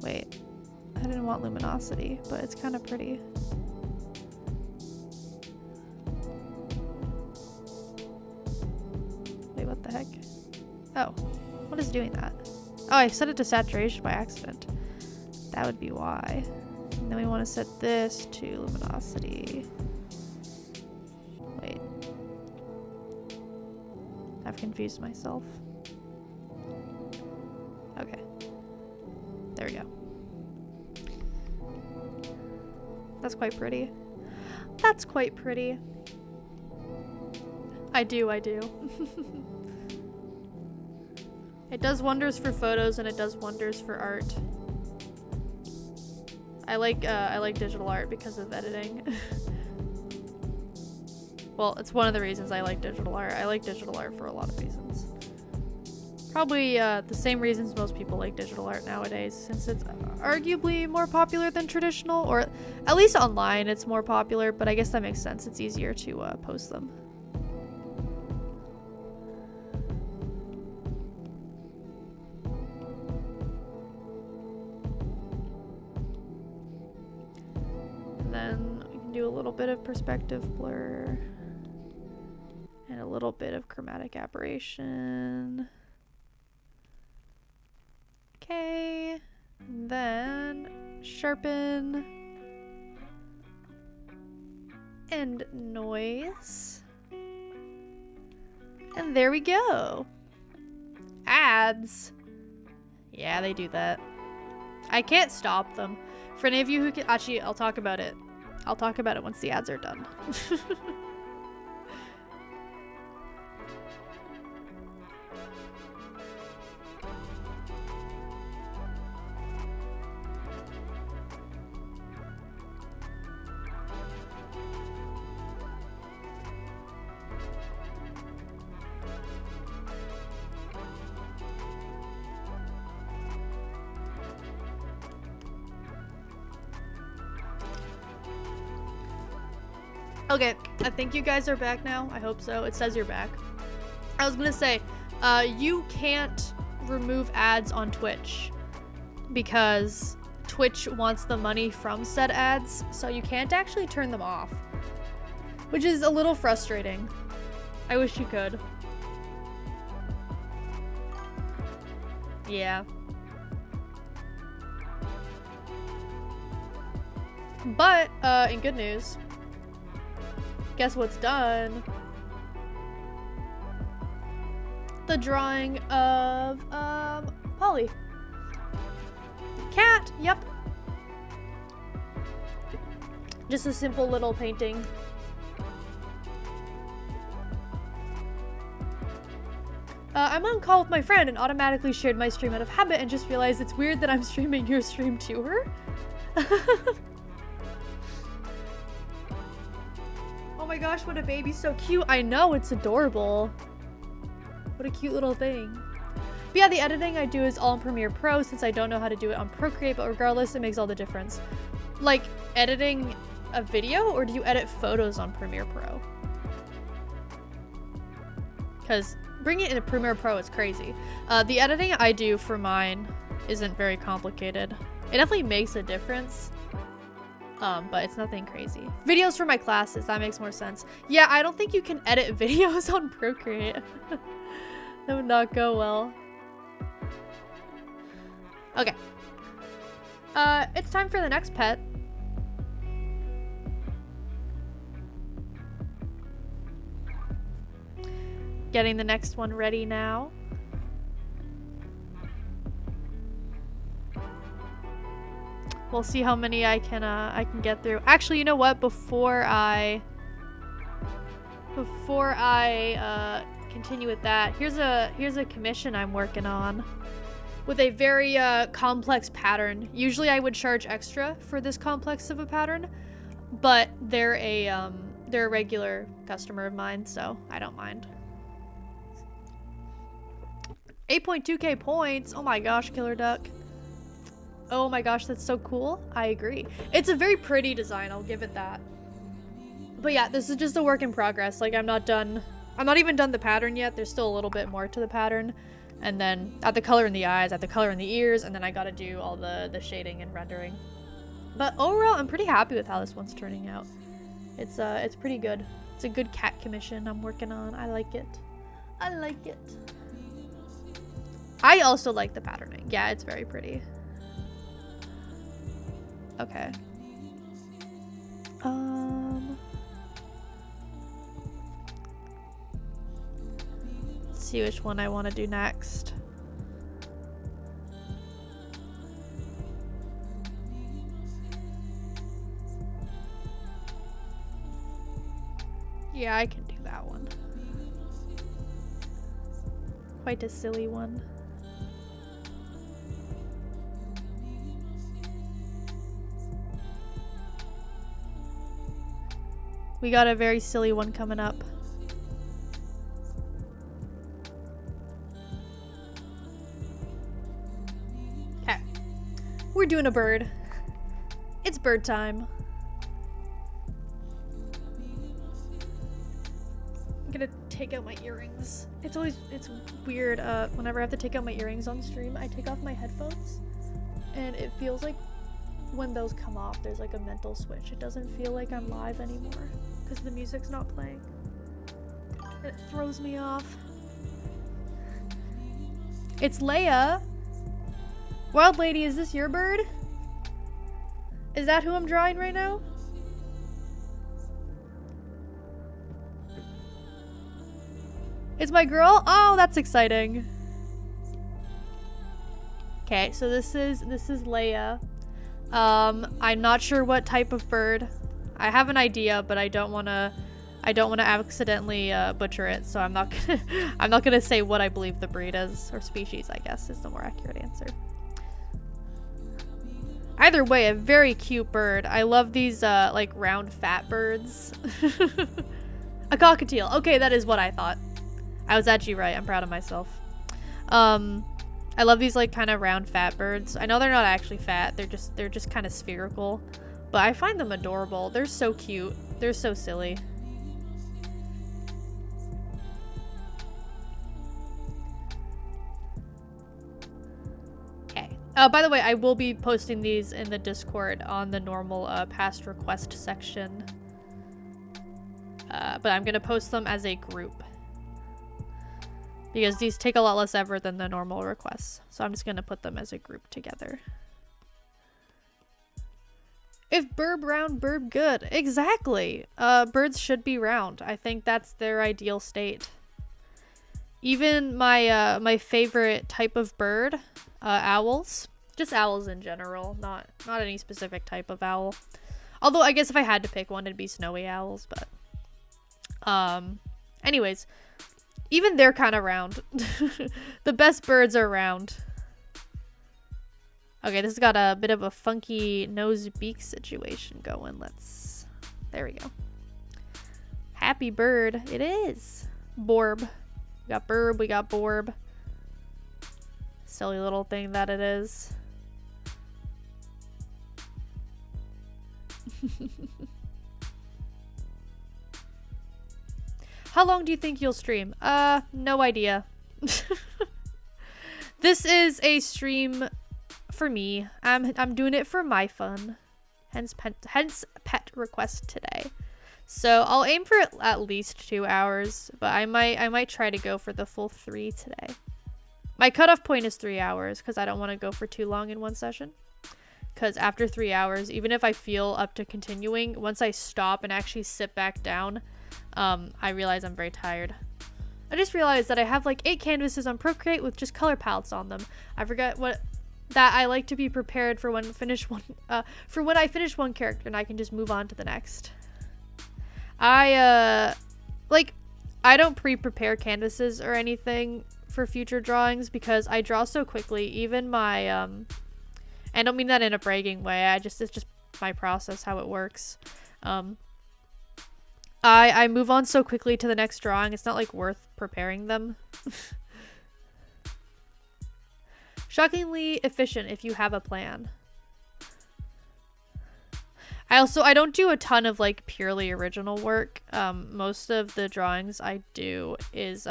Wait, I didn't want luminosity, but it's kind of pretty. Wait, what the heck? Oh, what is doing that? Oh, I set it to saturation by accident. That would be why. And then we want to set this to luminosity. Wait. I've confused myself. Okay. There we go. That's quite pretty. That's quite pretty. I do. It does wonders for photos and it does wonders for art. I like digital art because of editing. Well, it's one of the reasons I like digital art. I like digital art for a lot of reasons. Probably the same reasons most people like digital art nowadays, since it's arguably more popular than traditional, or at least online it's more popular, but I guess that makes sense. It's easier to post them. And then we can do a little bit of perspective blur and a little bit of chromatic aberration. Okay, and then sharpen and noise. And there we go. Ads. Yeah, they do that. I can't stop them. For any of you who can, actually, I'll talk about it. I'll talk about it once the ads are done. Okay, I think you guys are back now. I hope so. It says you're back. I was gonna say, you can't remove ads on Twitch because Twitch wants the money from said ads, so you can't actually turn them off, which is a little frustrating. I wish you could. Yeah. But, in good news, guess what's done? The drawing of, Polly. Cat, yep. Just a simple little painting. I'm on call with my friend and automatically shared my stream out of habit and just realized it's weird that I'm streaming your stream to her. Oh my gosh, what a baby, so cute. I know, it's adorable. What a cute little thing. But yeah, the editing I do is all in Premiere Pro since I don't know how to do it on Procreate, but regardless, it makes all the difference. Like, editing a video, or do you edit photos on Premiere Pro? Because bringing it into Premiere Pro is crazy. The editing I do for mine isn't very complicated. It definitely makes a difference, but it's nothing crazy. Videos for my classes, that makes more sense. Yeah, I don't think you can edit videos on Procreate. That would not go well. Okay. It's time for the next pet. Getting the next one ready now. We'll see how many I can get through. Actually, you know what? Before I continue with that, here's a commission I'm working on with a very complex pattern. Usually I would charge extra for this complex of a pattern, but they're a regular customer of mine, so I don't mind. 8.2k points. Oh my gosh, Killer Duck. Oh my gosh, that's so cool. I agree. It's a very pretty design, I'll give it that. But yeah, this is just a work in progress. Like, I'm not even done the pattern yet. There's still a little bit more to the pattern. And then add the color in the eyes, add the color in the ears, and then I gotta do all the shading and rendering. But overall, I'm pretty happy with how this one's turning out. It's pretty good. It's a good cat commission I'm working on. I like it. I like it. I also like the patterning. Yeah, it's very pretty. Okay. Let's see which one I want to do next. Yeah, I can do that one. Quite a silly one. We got a very silly one coming up. Okay. We're doing a bird. It's bird time. I'm gonna take out my earrings. It's weird, whenever I have to take out my earrings on stream, I take off my headphones, and it feels like when those come off, there's like a mental switch. It doesn't feel like I'm live anymore because the music's not playing. It throws me off. It's Leia. Wild Lady, is this your bird? Is that who I'm drawing right now? It's my girl? Oh, that's exciting. Okay, so this is Leia. I'm not sure what type of bird. I have an idea, but I don't want to accidentally butcher it, so I'm not gonna say what I believe the breed is, or species, I guess is the more accurate answer. Either way, a very cute bird. I love these like round fat birds. A cockatiel. Okay, that is what I thought. I was actually right. I'm proud of myself. I love these like kind of round fat birds. I know they're not actually fat. They're just kind of spherical. But I find them adorable. They're so cute. They're so silly. Okay. By the way, I will be posting these in the Discord on the normal past request section. But I'm going to post them as a group. Because these take a lot less effort than the normal requests. So I'm just going to put them as a group together. If burb round, burb good. Exactly. Birds should be round. I think that's their ideal state. Even my my favorite type of bird, owls. Just owls in general, not any specific type of owl. Although I guess if I had to pick one, it'd be snowy owls, but anyways, even they're kind of round. The best birds are round. Okay, this has got a bit of a funky nose-beak situation going. There we go. Happy bird. It is. Borb. We got burb, we got borb. Silly little thing that it is. How long do you think you'll stream? No idea. This is a stream for me. I'm doing it for my fun. Hence pet request today. So I'll aim for at least 2 hours, but I might try to go for the full 3 today. My cutoff point is 3 hours because I don't want to go for too long in one session. Because after 3 hours, even if I feel up to continuing, once I stop and actually sit back down, I realize I'm very tired. I just realized that I have like 8 canvases on Procreate with just color palettes on them. I forget that I like to be prepared for when I finish one character and I can just move on to the next. I don't pre-prepare canvases or anything for future drawings because I draw so quickly. Even my I don't mean that in a bragging way. It's just my process, how it works. I move on so quickly to the next drawing. It's not like worth preparing them. Shockingly efficient if you have a plan. I don't do a ton of like purely original work. Most of the drawings I do is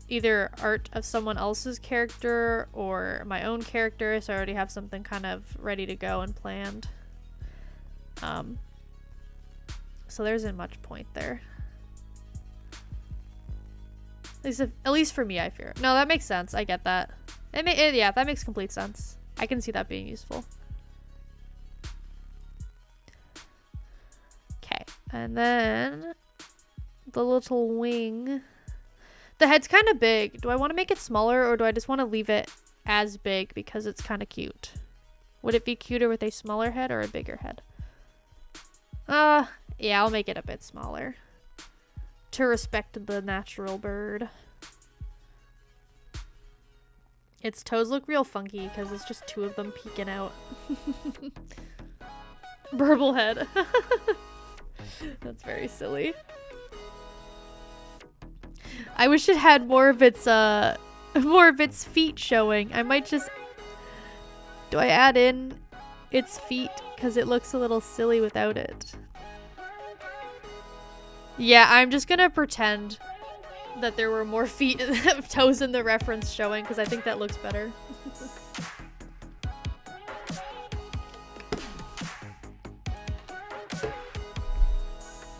either art of someone else's character or my own character, so I already have something kind of ready to go and planned. So there isn't much point there. At least for me, I fear. No, that makes sense. I get that. Yeah, that makes complete sense. I can see that being useful. Okay, and then the little wing. The head's kind of big. Do I want to make it smaller or do I just want to leave it as big because it's kind of cute? Would it be cuter with a smaller head or a bigger head? Yeah, I'll make it a bit smaller. To respect the natural bird. Its toes look real funky because it's just 2 of them peeking out. Burble head. That's very silly. I wish it had more of its feet showing. I might just... Do I add in its feet? Because it looks a little silly without it. Yeah, I'm just gonna pretend that there were more feet toes in the reference showing because I think that looks better.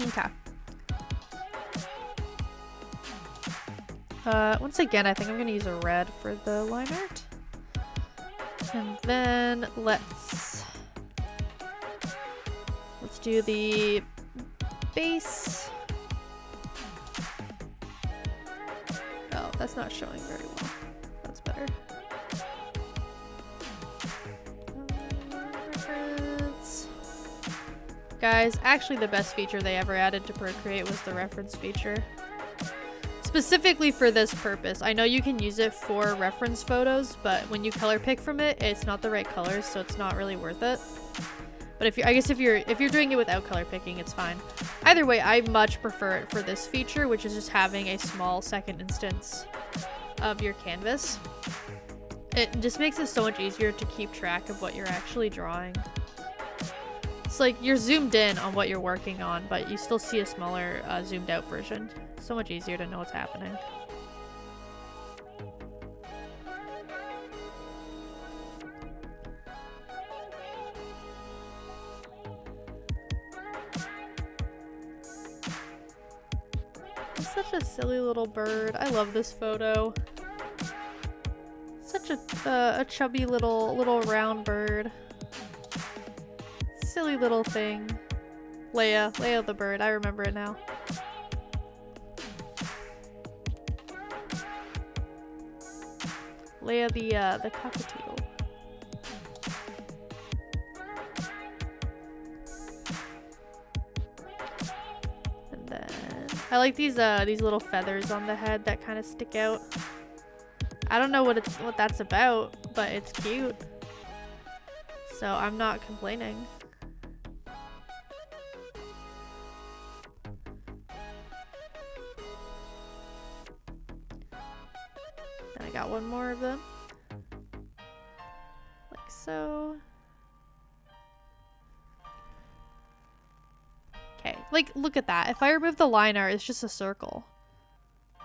Okay. Once again, I think I'm gonna use a red for the line art. And then let's do the base. Oh, that's not showing very well. That's better. Reference. Guys, actually the best feature they ever added to Procreate was the reference feature. Specifically for this purpose. I know you can use it for reference photos, but when you color pick from it, it's not the right colors, so it's not really worth it. But if you're doing it without color picking, it's fine. Either way, I much prefer it for this feature, which is just having a small second instance of your canvas. It just makes it so much easier to keep track of what you're actually drawing. It's like you're zoomed in on what you're working on, but you still see a smaller zoomed out version. So much easier to know what's happening. It's such a silly little bird. I love this photo. Such a chubby little round bird. Silly little thing. Leia the bird. I remember it now. Leia the cockatiel. And then I like these little feathers on the head that kind of stick out. I don't know what that's about, but it's cute. So I'm not complaining. Then I got one more of them. Like so. Okay, like look at that. If I remove the line art, it's just a circle.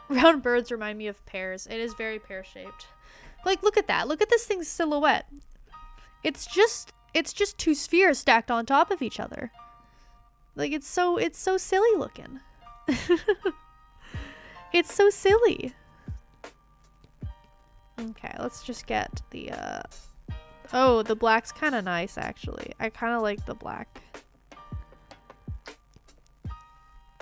Round birds remind me of pears. It is very pear-shaped. Like, look at that. Look at this thing's silhouette. It's just two spheres stacked on top of each other. Like, it's so silly looking. It's so silly. Okay, let's just get the, oh, the black's kind of nice, actually. I kind of like the black.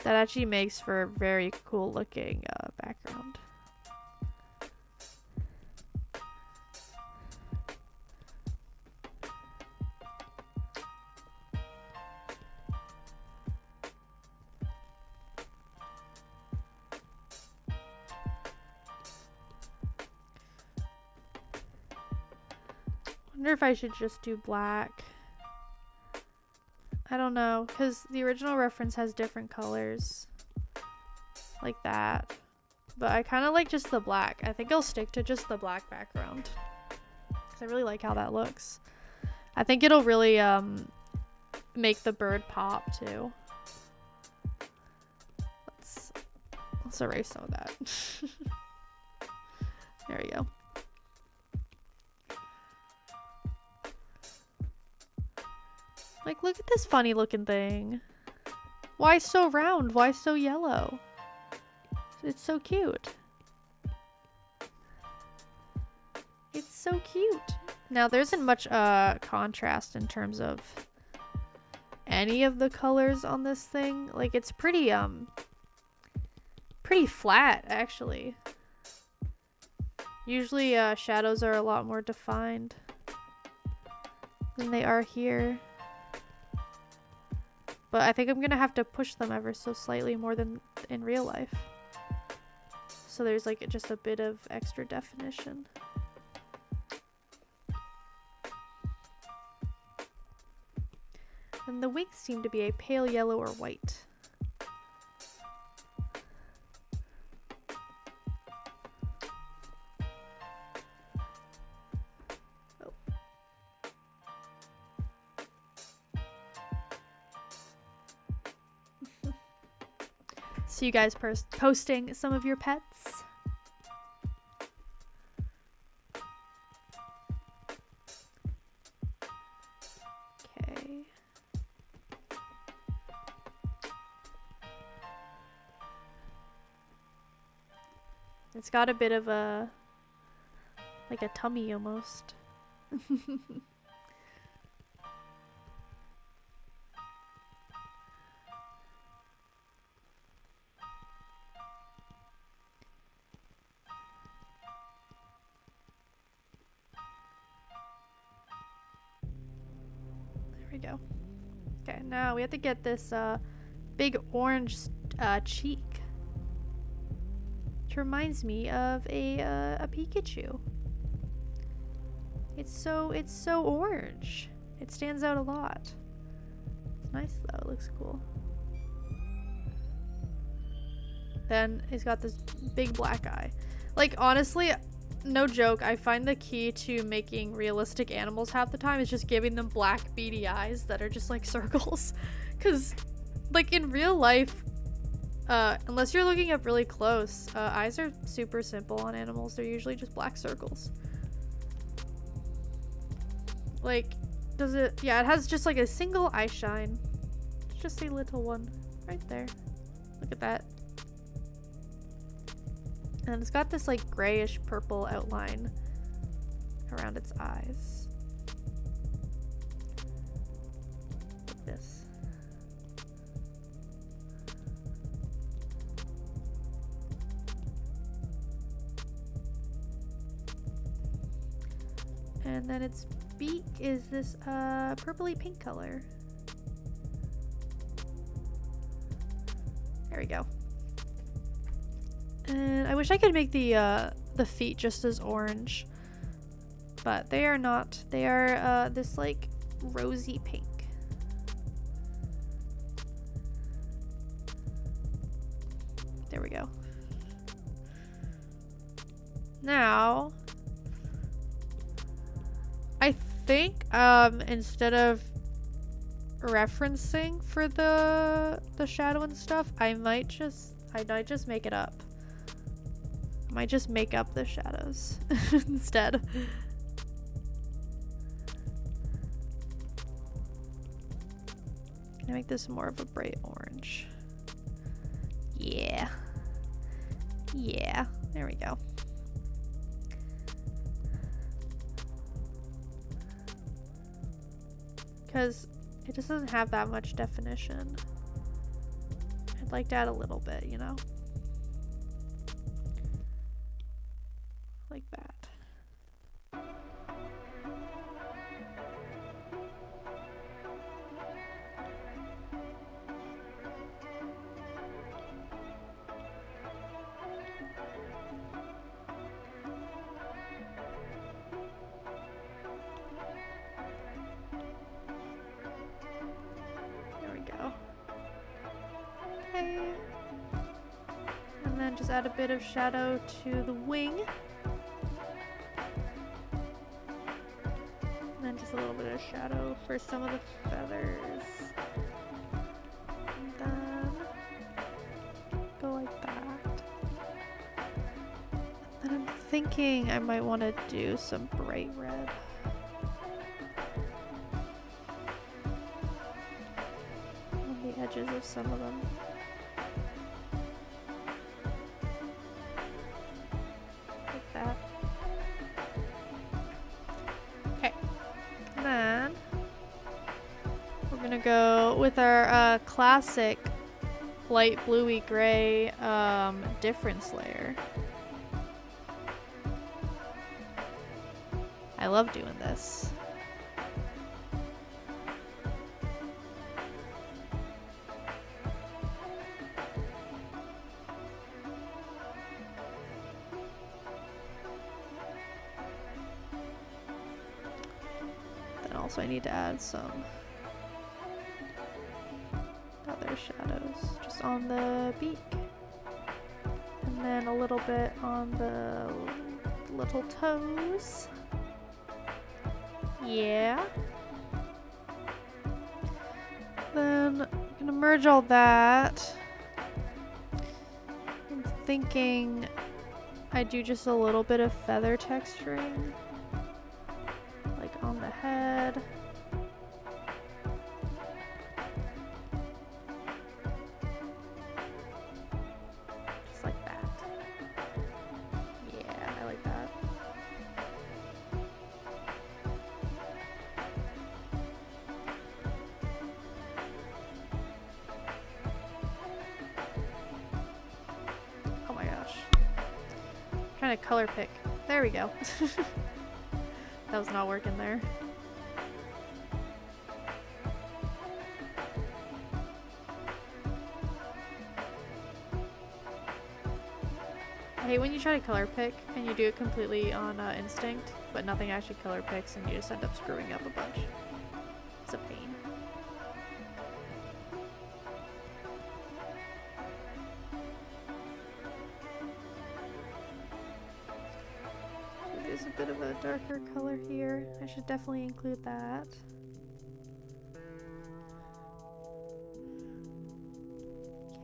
That actually makes for a very cool looking background. Wonder if I should just do black. I don't know, because the original reference has different colors. Like that. But I kind of like just the black. I think I'll stick to just the black background. Because I really like how that looks. I think it'll really make the bird pop too. Let's erase some of that. There we go. Like, look at this funny looking thing. Why so round? Why so yellow? It's so cute. It's so cute. Now, there isn't much contrast in terms of any of the colors on this thing. Like, it's pretty flat, actually. Usually, shadows are a lot more defined than they are here. But I think I'm gonna have to push them ever so slightly more than in real life. So there's like just a bit of extra definition. And the wings seem to be a pale yellow or white. So you guys posting some of your pets. Okay. It's got a bit of a, like a tummy almost. Go. Okay, now we have to get this big orange cheek, which reminds me of a Pikachu. It's so orange. It stands out a lot. It's nice though. It looks cool. Then he's got this big black eye. Like honestly, no joke, I find the key to making realistic animals half the time is just giving them black beady eyes that are just like circles. Because, like, in real life, unless you're looking up really close, eyes are super simple on animals. They're usually just black circles. Like, does it? Yeah, it has just like a single eye shine. It's just a little one right there. Look at that. And it's got this like grayish purple outline around its eyes. Like this. And then its beak is this purpley pink color. There we go. And I wish I could make the feet just as orange, but they are not. They are this like rosy pink. There we go. Now, I think instead of referencing for the shadow and stuff, I might just make it up. I might just make up the shadows instead. Can I make this more of a bright orange? Yeah. Yeah. There we go. Because it just doesn't have that much definition. I'd like to add a little bit, you know? Like that. There we go. Okay. And then just add a bit of shadow to the wing. And then just a little bit of shadow for some of the feathers. And then go like that. And I'm thinking I might want to do some bright red. On the edges of some of them. Like that. Okay. And then we're gonna go with our classic light bluey gray difference layer. I love doing this. Then also I need to add some other shadows just on the beak. And then a little bit on the little toes. Yeah. Then I'm gonna merge all that. I'm thinking I do just a little bit of feather texturing, like on the head. Just like that. Yeah, I like that. Oh my gosh. I'm trying to color pick. There we go. That was not working there. I hate when you try to color pick and you do it completely on instinct, but nothing actually color picks and you just end up screwing up a bunch. It's a pain. bit of a darker color here. I should definitely include that.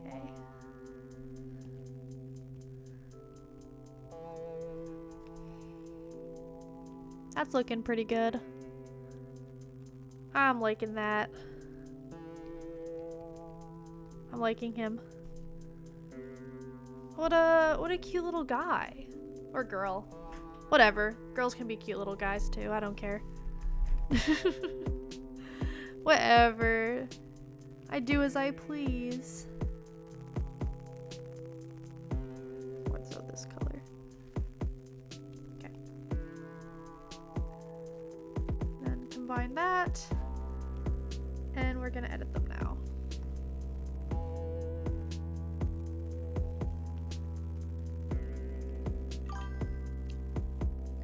Okay. That's looking pretty good. I'm liking that. I'm liking him. What a cute little guy. Or girl. Whatever. Girls can be cute little guys too. I don't care. Whatever. I do as I please. What's up this color? Okay. Then combine that. And we're gonna edit them now.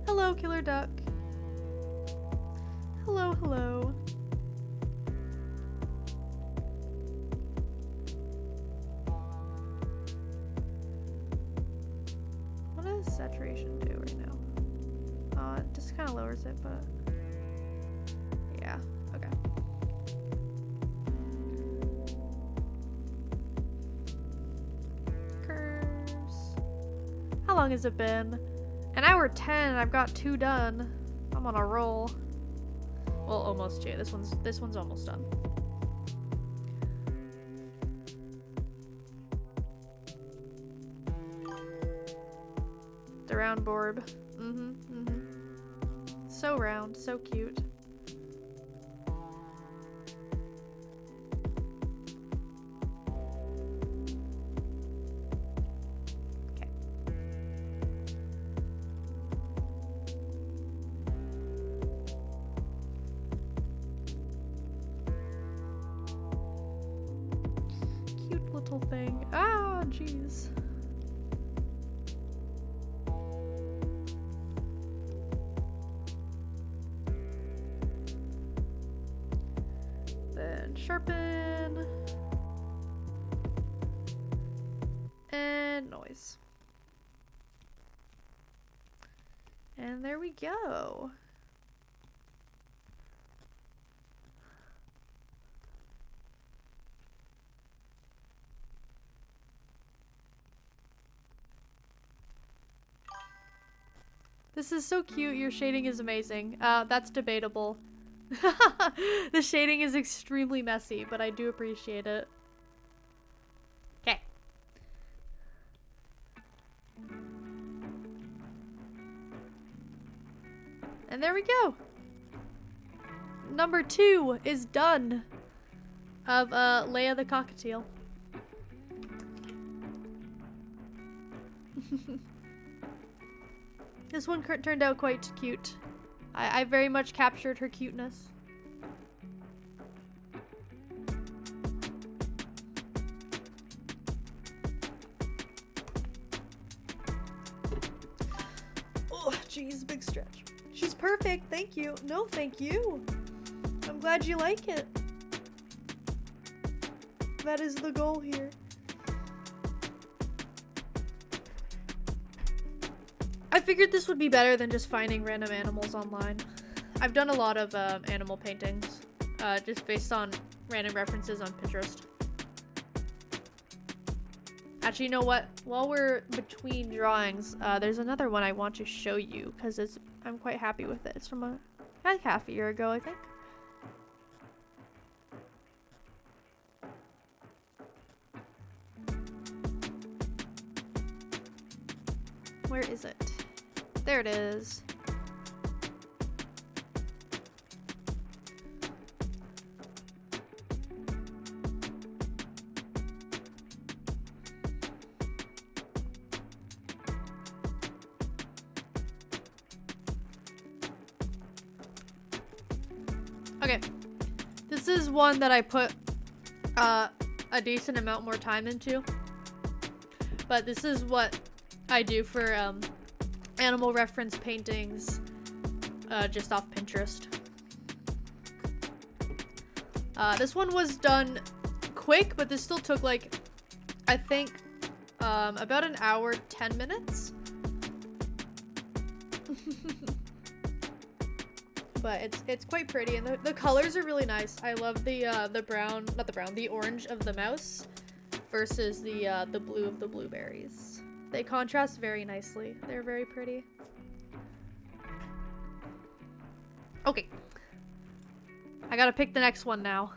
Hello, Killer Duck. Hello, hello. What does saturation do right now? It just kind of lowers it, but yeah, okay. Curves. How long has it been? An hour 10, I've got 2 done. I'm on a roll. Well, almost 2. This one's almost done. The round borb. So round, so cute. Little thing. Ah, jeez. Then sharpen. And noise. And there we go. This is so cute. Your shading is amazing. That's debatable. The shading is extremely messy, but I do appreciate it. Okay. And there we go. Number 2 is done of Leia the Cockatiel. This one turned out quite cute. I very much captured her cuteness. Oh, jeez, big stretch. She's perfect, thank you. No, thank you. I'm glad you like it. That is the goal here. I figured this would be better than just finding random animals online. I've done a lot of animal paintings, just based on random references on Pinterest. Actually, you know what? While we're between drawings, there's another one I want to show you, because I'm quite happy with it. It's from like half a year ago, I think. Where is it? There it is. Okay. This is one that I put a decent amount more time into. But this is what I do for animal reference paintings just off Pinterest. This one was done quick, but this still took like, I think, about an hour, 10 minutes. but it's quite pretty, and the colors are really nice. I love the brown, not the brown, the orange of the mouse versus the blue of the blueberries. They contrast very nicely. They're very pretty. Okay. I gotta pick the next one now.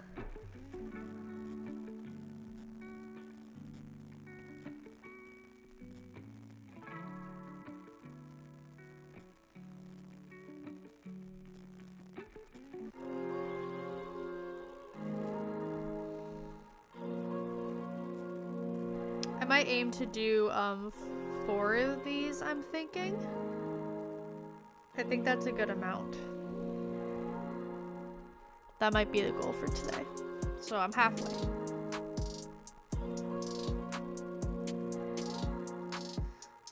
I might aim to do 4 of these, I'm thinking. I think that's a good amount. That might be the goal for today. So I'm halfway.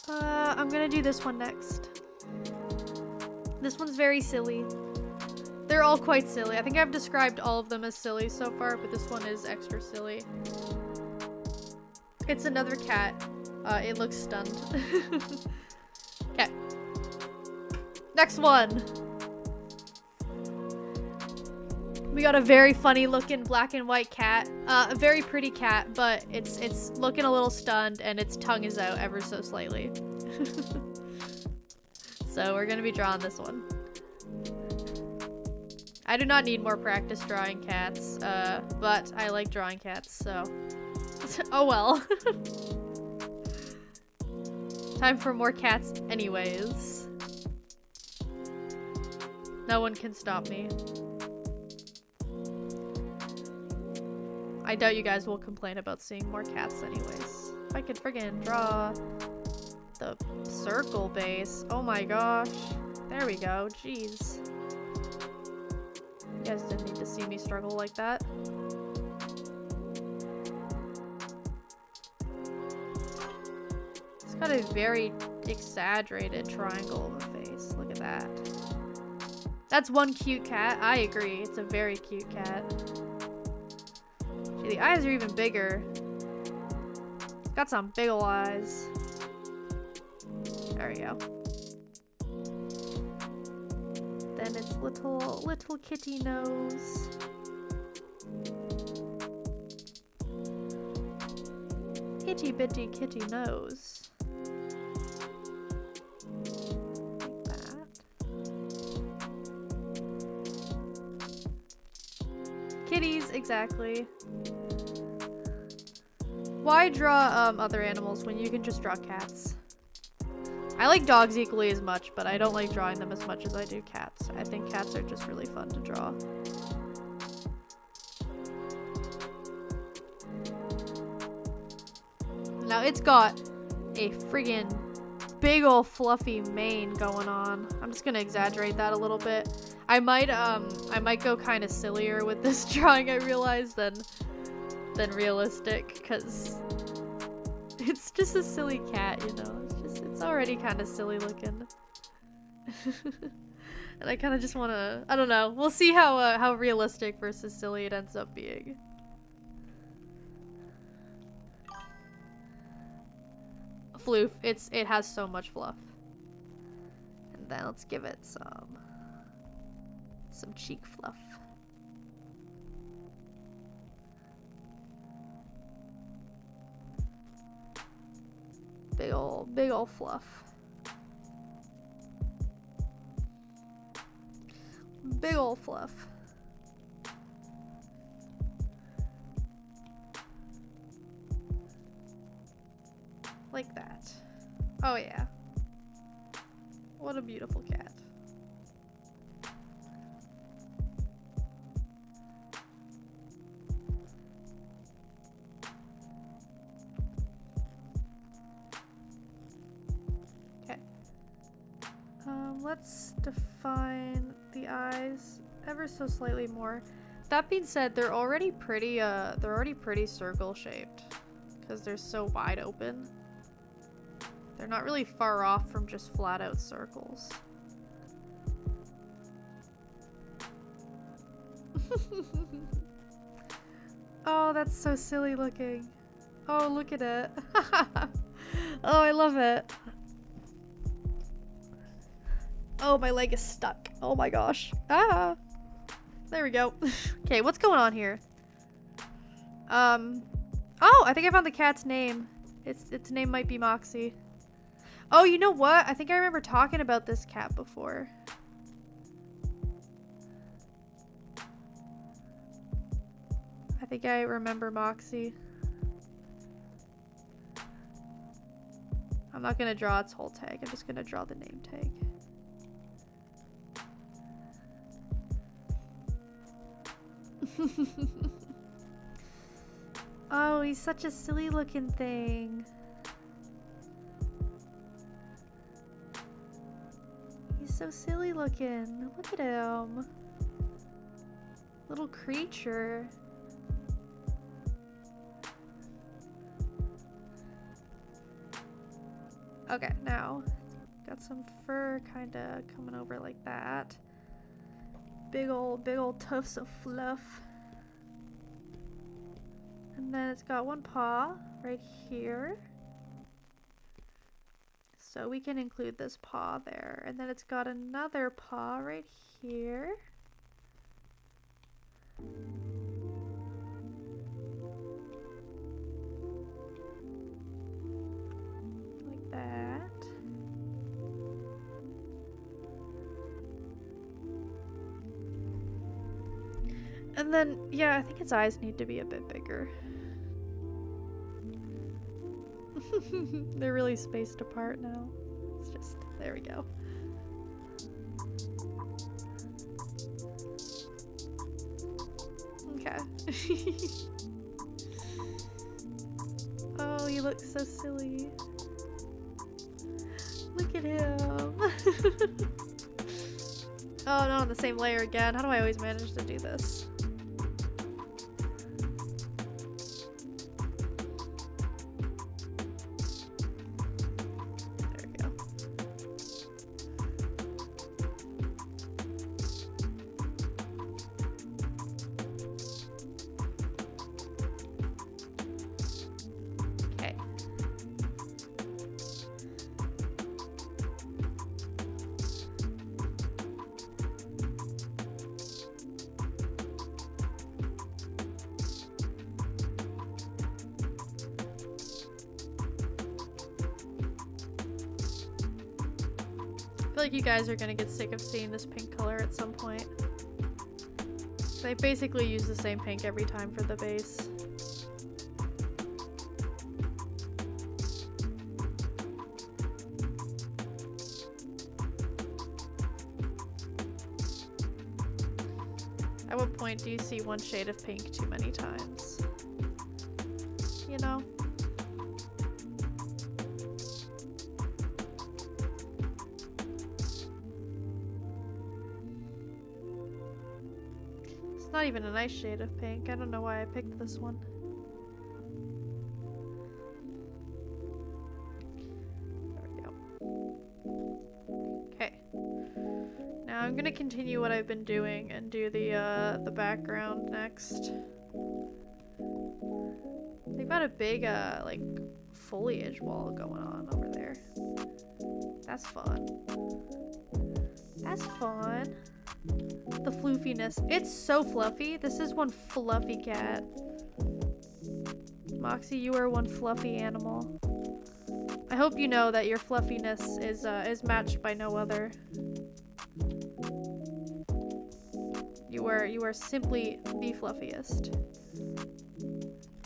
I'm gonna do this one next. This one's very silly. They're all quite silly. I think I've described all of them as silly so far, but this one is extra silly. It's another cat. It looks stunned. Okay. Next one. We got a very funny looking black and white cat. A very pretty cat, but it's looking a little stunned and its tongue is out ever so slightly. So we're gonna be drawing this one. I do not need more practice drawing cats, but I like drawing cats, so oh well. Time for more cats anyways. No one can stop me. I doubt you guys will complain about seeing more cats anyways. If I could friggin' draw the circle base. Oh my gosh. There we go. Jeez. You guys didn't need to see me struggle like that. It's got a very exaggerated triangle of a face. Look at that. That's one cute cat. I agree. It's a very cute cat. Gee, the eyes are even bigger. Got some big ol' eyes. There we go. Then it's little kitty nose. Itty bitty kitty nose. Like that. Kitties, exactly. Why draw other animals when you can just draw cats? I like dogs equally as much, but I don't like drawing them as much as I do cats. I think cats are just really fun to draw. Now it's got a friggin' big ol' fluffy mane going on. I'm just gonna exaggerate that a little bit. I might go kind of sillier with this drawing, I realize, than realistic, because it's just a silly cat, you know? It's already kind of silly looking. And I kind of just want to, I don't know. We'll see how realistic versus silly it ends up being. Floof. It has so much fluff. And then let's give it some cheek fluff. Big ol' fluff. Big ol' fluff. Like that. Oh yeah. What a beautiful cat. Let's define the eyes ever so slightly more. That being said, they're already pretty circle shaped because they're so wide open. They're not really far off from just flat out circles. Oh, that's so silly looking. Oh, look at it. Oh, I love it. Oh, my leg is stuck. Oh my gosh. Ah. There we go. Okay, what's going on here? Oh, I think I found the cat's name. Its name might be Moxie. Oh, you know what? I think I remember talking about this cat before. I think I remember Moxie. I'm not gonna draw its whole tag. I'm just gonna draw the name tag. Oh, he's such a silly looking thing. He's so silly looking. Look at him. Little creature. Okay, now got some fur kind of coming over like that. Big old tufts of fluff. And then it's got one paw right here. So we can include this paw there. And then it's got another paw right here. Like that. And then, yeah, I think its eyes need to be a bit bigger. They're really spaced apart now. It's just, there we go. Okay. Oh, he looks so silly. Look at him. Oh, not on the same layer again. How do I always manage to do this? I feel like you guys are gonna get sick of seeing this pink color at some point. They basically use the same pink every time for the base. At what point do you see one shade of pink too many times? You know? Not even a nice shade of pink. I don't know why I picked this one. There we go. Okay. Now I'm gonna continue what I've been doing and do the background next. They've got a big like foliage wall going on over there. That's fun. That's fun. The floofiness. It's so fluffy. This is one fluffy cat. Moxie, you are one fluffy animal. I hope you know that your fluffiness is matched by no other. You are simply the fluffiest.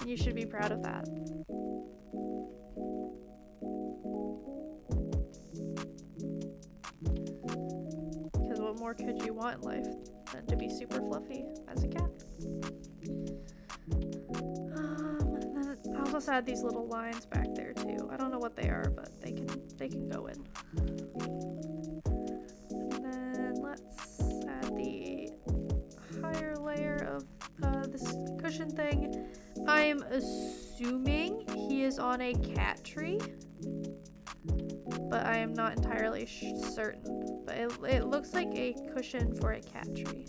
And you should be proud of that. What more could you want in life than to be super fluffy as a cat? And then I'll just add these little lines back there too. I don't know what they are, but they can go in. And then let's add the higher layer of this cushion thing. I'm assuming he is on a cat tree, but I am not entirely certain. But it looks like a cushion for a cat tree.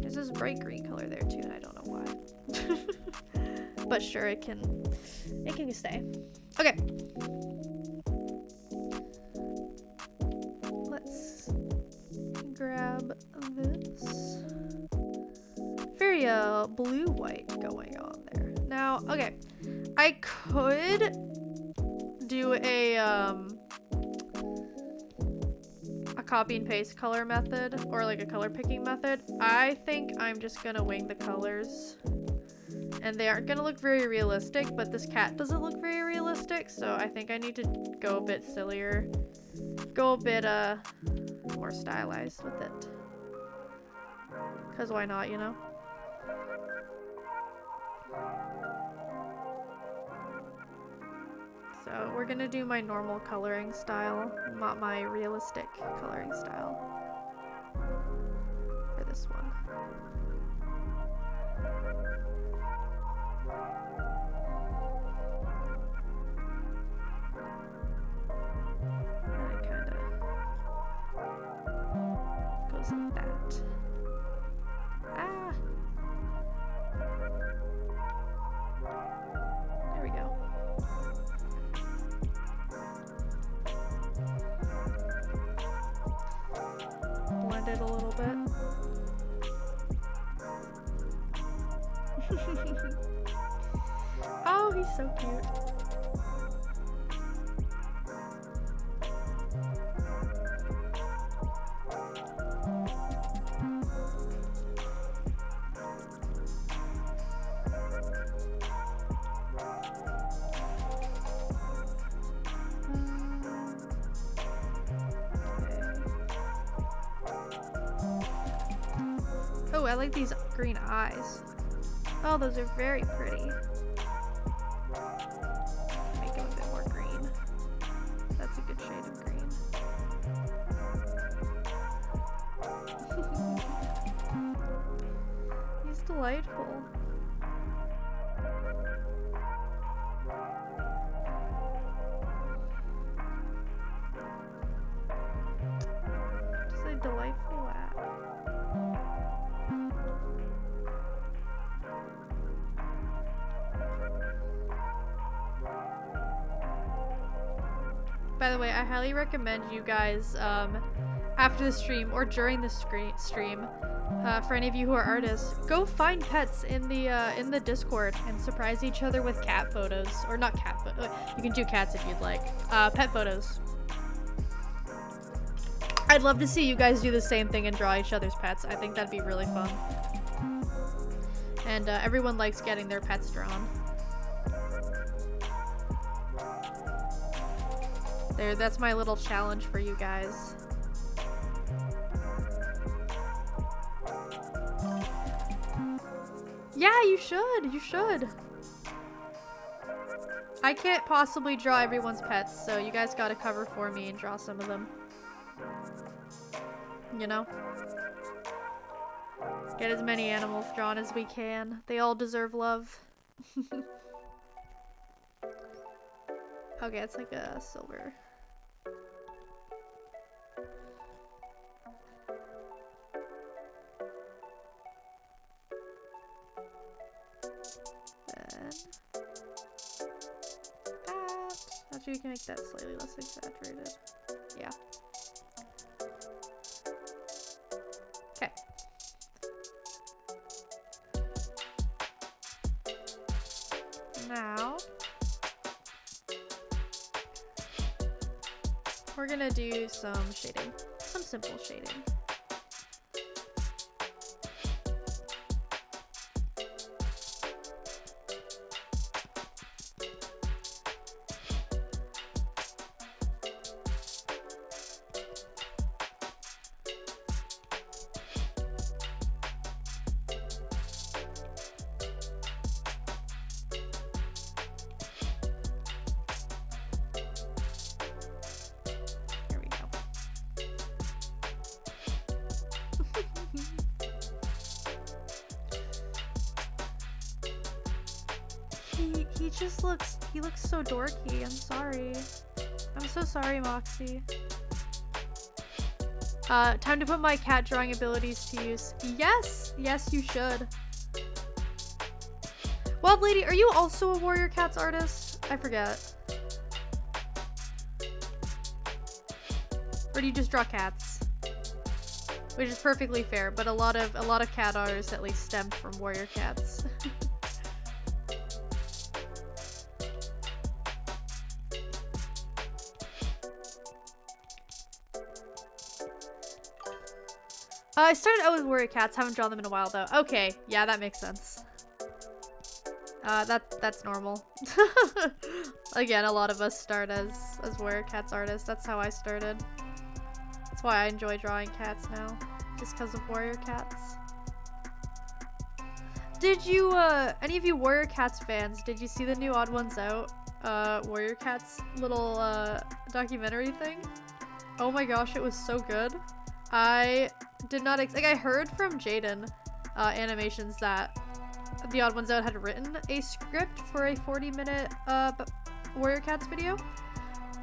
There's this bright green color there too, and I don't know why. But sure, it can stay. Okay. Let's very blue white going on there. Now, okay, I could do a copy and paste color method, or like a color picking method. I think I'm just gonna wing the colors, and they aren't gonna look very realistic, but this cat doesn't look very realistic, so I think I need to go a bit sillier, go a bit more stylized with it, because why not, you know? So we're gonna do my normal coloring style, not my realistic coloring style for this one. And it kinda goes like that. Ah! There we go. Blend it a little bit. Oh, he's so cute. Oh, I like these green eyes. Oh, those are very pretty. Make them a bit more green. That's a good shade of green. He's delightful. Just a delightful lad. By the way, I highly recommend you guys, after the stream or during the stream, for any of you who are artists, go find pets in the Discord and surprise each other with cat photos, or not cat, but you can do cats if you'd like. Pet photos. I'd love to see you guys do the same thing and draw each other's pets. I think that'd be really fun. And everyone likes getting their pets drawn. There, that's my little challenge for you guys. Yeah, you should. You should. I can't possibly draw everyone's pets, so you guys gotta cover for me and draw some of them. You know? Get as many animals drawn as we can. They all deserve love. Okay, it's like a silver. Then that. Actually, you can make that slightly less exaggerated. Yeah. Okay. Now we're gonna do some shading, some simple shading. He looks so dorky. I'm sorry. I'm so sorry, Moxie. Time to put my cat drawing abilities to use. Yes! Yes, you should. Wild Lady, are you also a Warrior Cats artist? I forget. Or do you just draw cats? which is perfectly fair. But a lot of cat artists at least stemmed from warrior cats. I started out with warrior cats. Haven't drawn them in a while though. Okay, yeah, that makes sense. That's normal. Again, a lot of us start as warrior cats artists. That's how I started. That's why I enjoy drawing cats now, just because of warrior cats. Did you, any of you warrior cats fans, did you see the new Odd Ones Out, warrior cats little, documentary thing? Oh my gosh, it was so good. I did not like, I heard from Jaden, Animations that the Odd Ones Out had written a script for a 40-minute, warrior cats video.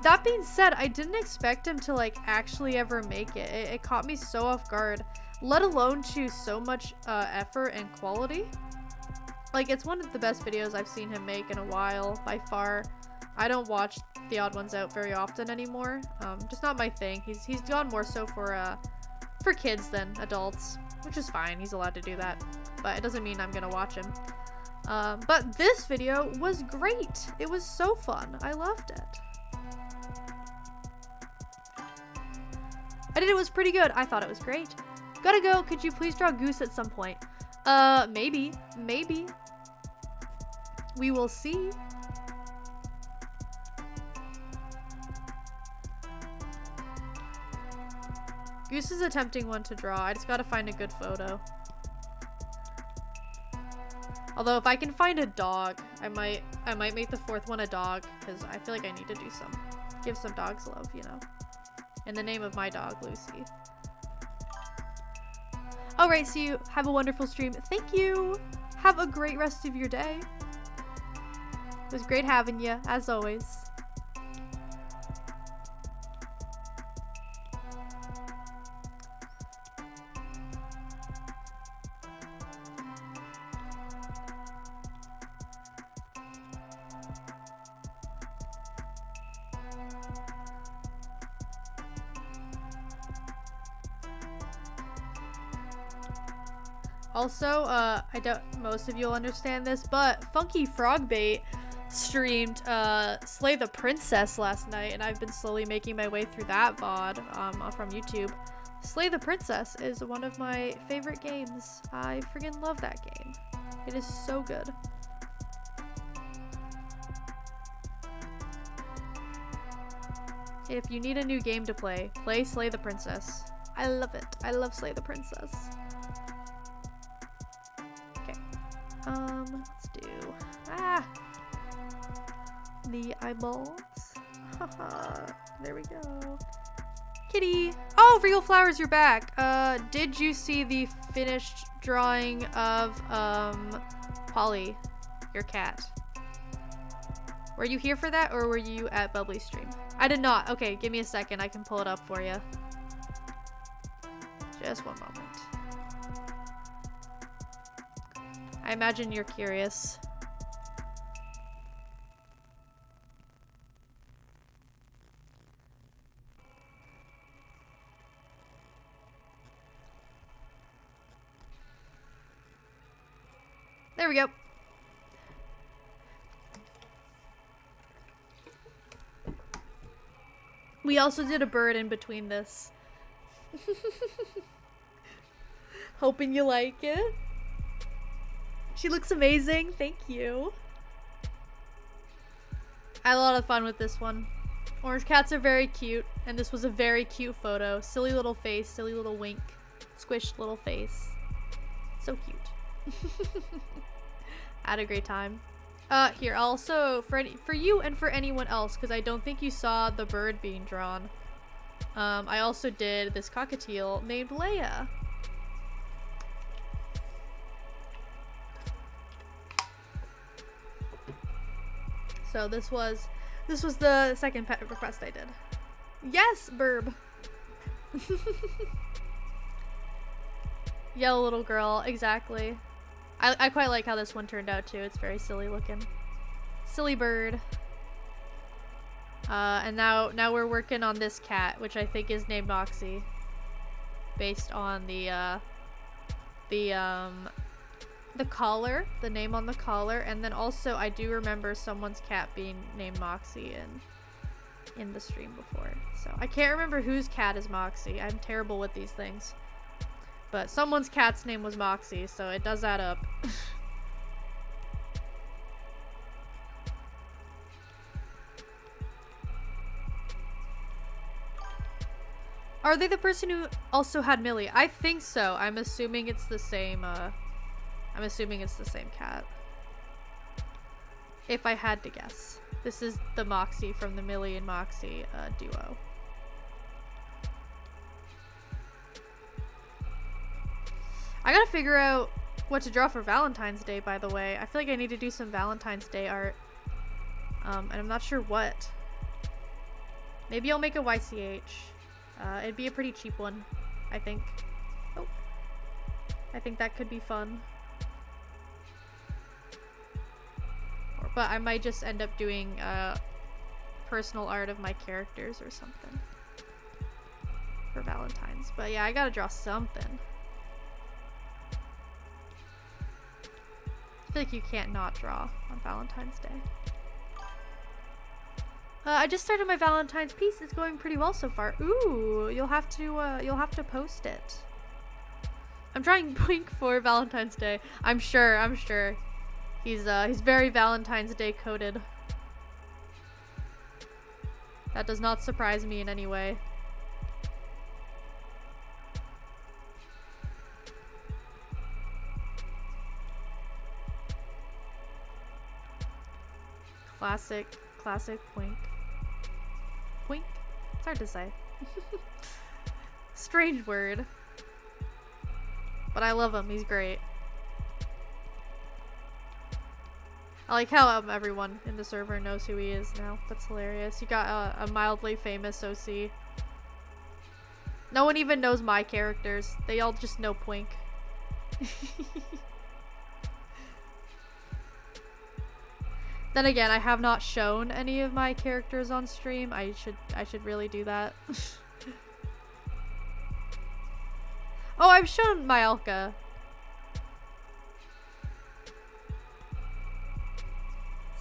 That being said, I didn't expect him to like actually ever make it. It caught me so off guard, let alone to so much effort and quality. Like, it's one of the best videos I've seen him make in a while, by far. I don't watch the Odd Ones Out very often anymore. Just not my thing. He's gone more so for kids than adults, which is fine. He's allowed to do that, but it doesn't mean I'm gonna watch him. But this video was great. It was so fun. I loved it. I did. It was pretty good. I thought it was great. Gotta go. Could you please draw Goose at some point? Maybe. Maybe. We will see. Goose is a tempting one to draw. I just gotta find a good photo. Although if I can find a dog, I might make the fourth one a dog, because I feel like I need to give some dogs love, you know. In the name of my dog, Lucy. Alright, so you have a wonderful stream. Thank you! Have a great rest of your day. It was great having you, as always. Also, I doubt most of you'll understand this, but Funky Frogbait streamed Slay the Princess last night, and I've been slowly making my way through that VOD from YouTube. Slay the Princess is one of my favorite games. I friggin' love that game. It is so good. If you need a new game to play, play Slay the Princess. I love it. I love Slay the Princess. Let's do, the eyeballs. Haha, there we go. Kitty! Oh, Real Flowers, you're back! Did you see the finished drawing of, Polly, your cat? Were you here for that, or were you at Bubbly stream? I did not. Okay, give me a second, I can pull it up for you. Just one moment. I imagine you're curious. There we go. We also did a bird in between this. Hoping you like it. She looks amazing. Thank you. I had a lot of fun with this one. Orange cats are very cute, and this was a very cute photo. Silly little face, silly little wink, squished little face. So cute. I had a great time. Here, also, for you and for anyone else, because I don't think you saw the bird being drawn. I also did this cockatiel named Leia. So this was the second pet request I did. Yes, Burb. Yellow little girl, exactly. I quite like how this one turned out too. It's very silly looking. Silly bird. And now we're working on this cat, which I think is named Moxie. based on the collar, the name on the collar, and then also I do remember someone's cat being named Moxie in the stream before. So I can't remember whose cat is Moxie. I'm terrible with these things. But someone's cat's name was Moxie, so it does add up. Are they the person who also had Millie? I think so. I'm assuming it's the same, I'm assuming it's the same cat. If I had to guess. This is the Moxie from the Millie and Moxie duo. I gotta figure out what to draw for Valentine's Day, by the way. I feel like I need to do some Valentine's Day art. And I'm not sure what. Maybe I'll make a YCH. It'd be a pretty cheap one, I think. Oh. I think that could be fun. But I might just end up doing personal art of my characters or something for Valentine's. But yeah, I gotta draw something. I feel like you can't not draw on Valentine's Day. I just started my Valentine's piece. It's going pretty well so far. Ooh, you'll have to post it. I'm trying Blink for Valentine's Day. I'm sure. He's very Valentine's Day coded. That does not surprise me in any way. Classic Blink. Blink? It's hard to say. Strange word. But I love him, he's great. I like how everyone in the server knows who he is now. That's hilarious. You got a mildly famous OC. No one even knows my characters. They all just know Pwink. Then again, I have not shown any of my characters on stream. I should really do that. Oh, I've shown Myalka.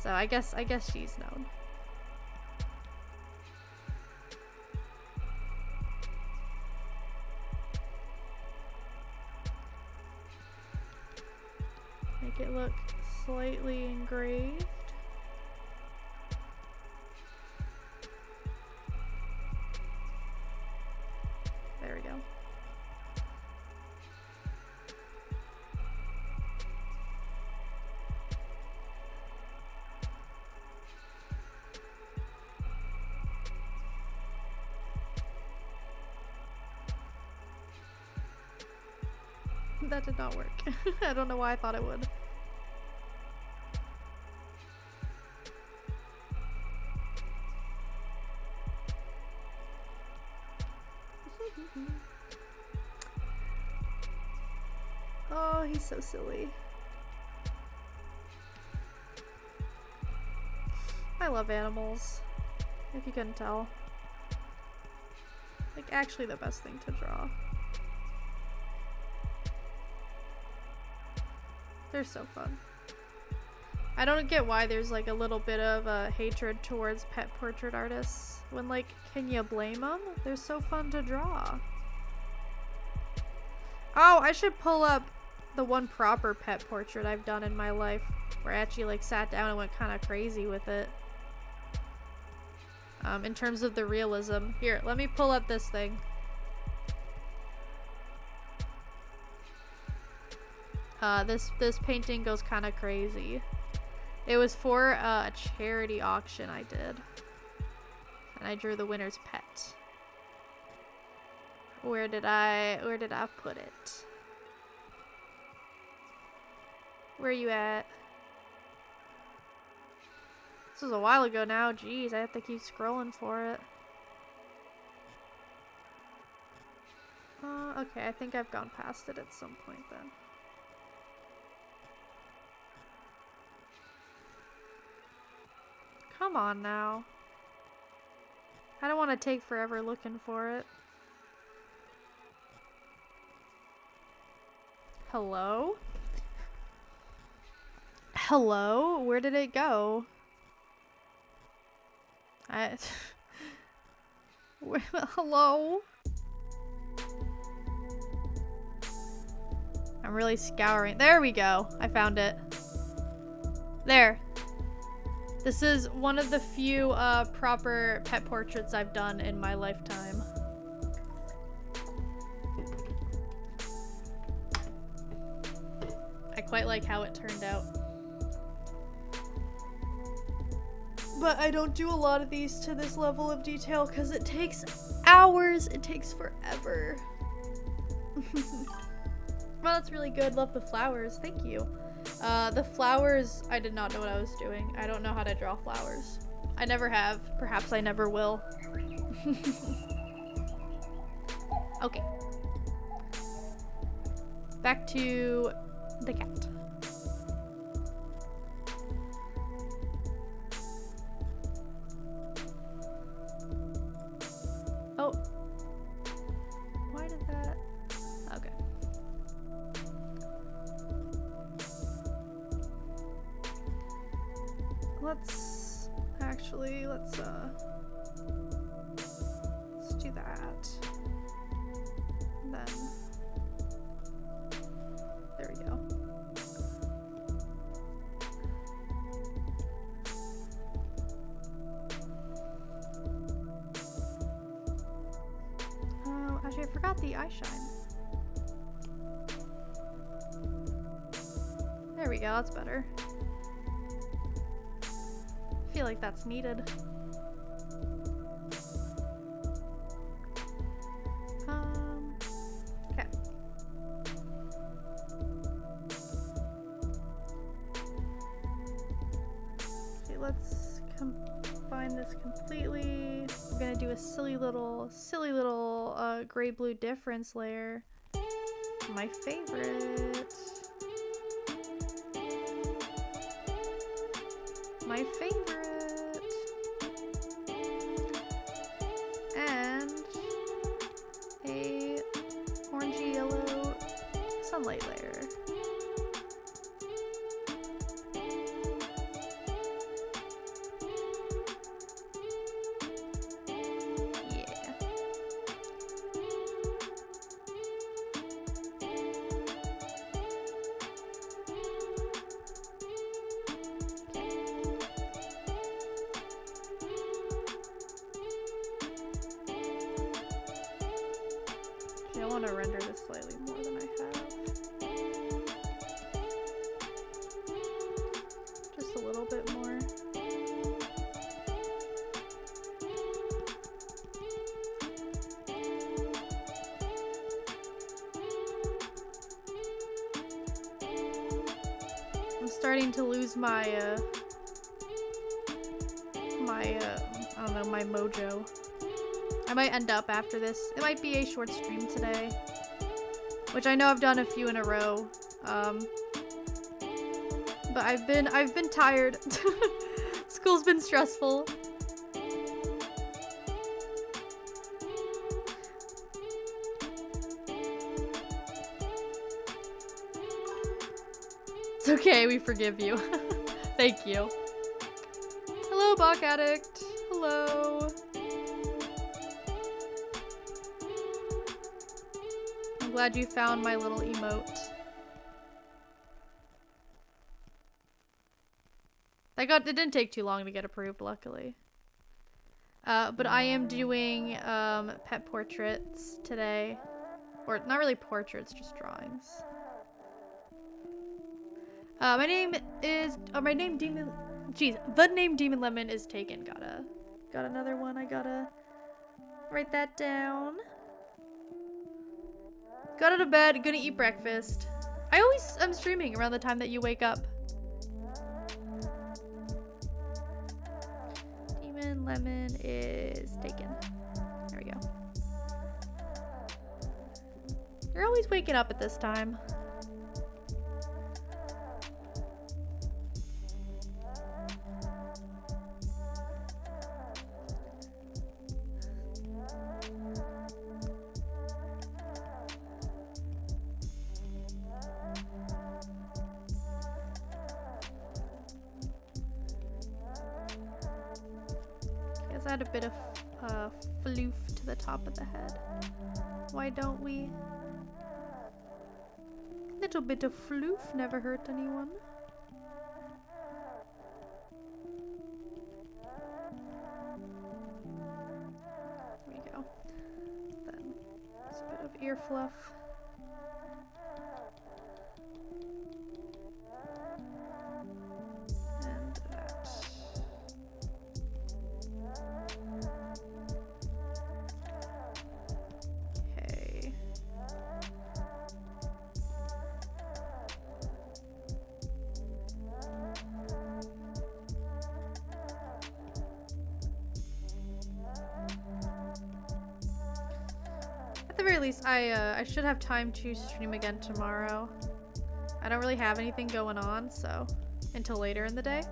So I guess she's known. Make it look slightly engraved. There we go. That did not work. I don't know why I thought it would. Oh, he's so silly. I love animals, if you couldn't tell. Like, actually the best thing to draw. They're so fun. I don't get why there's like a little bit of hatred towards pet portrait artists. When like, can you blame them? They're so fun to draw. Oh, I should pull up the one proper pet portrait I've done in my life where I actually like sat down and went kind of crazy with it. In terms of the realism. Here, let me pull up this thing. This painting goes kind of crazy. It was for a charity auction I did. And I drew the winner's pet. Where did I put it? Where are you at? This was a while ago now. Jeez, I have to keep scrolling for it. Okay, I think I've gone past it at some point then. Come on now. I don't want to take forever looking for it. Hello? Hello? Where did it go? Hello? I'm really scouring. There we go. I found it. There. This is one of the few proper pet portraits I've done in my lifetime. I quite like how it turned out. But I don't do a lot of these to this level of detail because it takes hours. It takes forever. Well, that's really good. Love the flowers. Thank you. The flowers, I did not know what I was doing. I don't know how to draw flowers. I never have. Perhaps I never will. Okay. Back to the cat. Oh. Why did that? Okay. Let's do that. And then there we go. Actually, I forgot the eye shine. There we go, that's better. I feel like that's needed. Okay. Okay, let's combine this completely. I'm gonna do a silly little gray-blue difference layer. My favorite. My favorite. And a orangey yellow sunlight layer. Yeah. I want to render this slightly more than I have. Just a little bit more. I'm starting to lose my, I don't know, my mojo. I might end up after this. It might be a short stream today, which I know I've done a few in a row. But I've been tired. School's been stressful. It's okay, we forgive you. Thank you. Hello, Bach Addict. Hello. I'm glad you found my little emote. It didn't take too long to get approved, luckily. But I am doing pet portraits today. Or not really portraits, just drawings. My name Demon Lemon is taken. Got another one. I gotta write that down. Got out of bed, gonna eat breakfast. I always am streaming around the time that you wake up. Demon Lemon is taken. There we go. You're always waking up at this time. add a bit of floof to the top of the head. Why don't we? Little bit of floof never hurt anyone. There we go. Then just a bit of ear fluff. And that. Okay. At the very least, I should have time to stream again tomorrow. I don't really have anything going on, so until later in the day.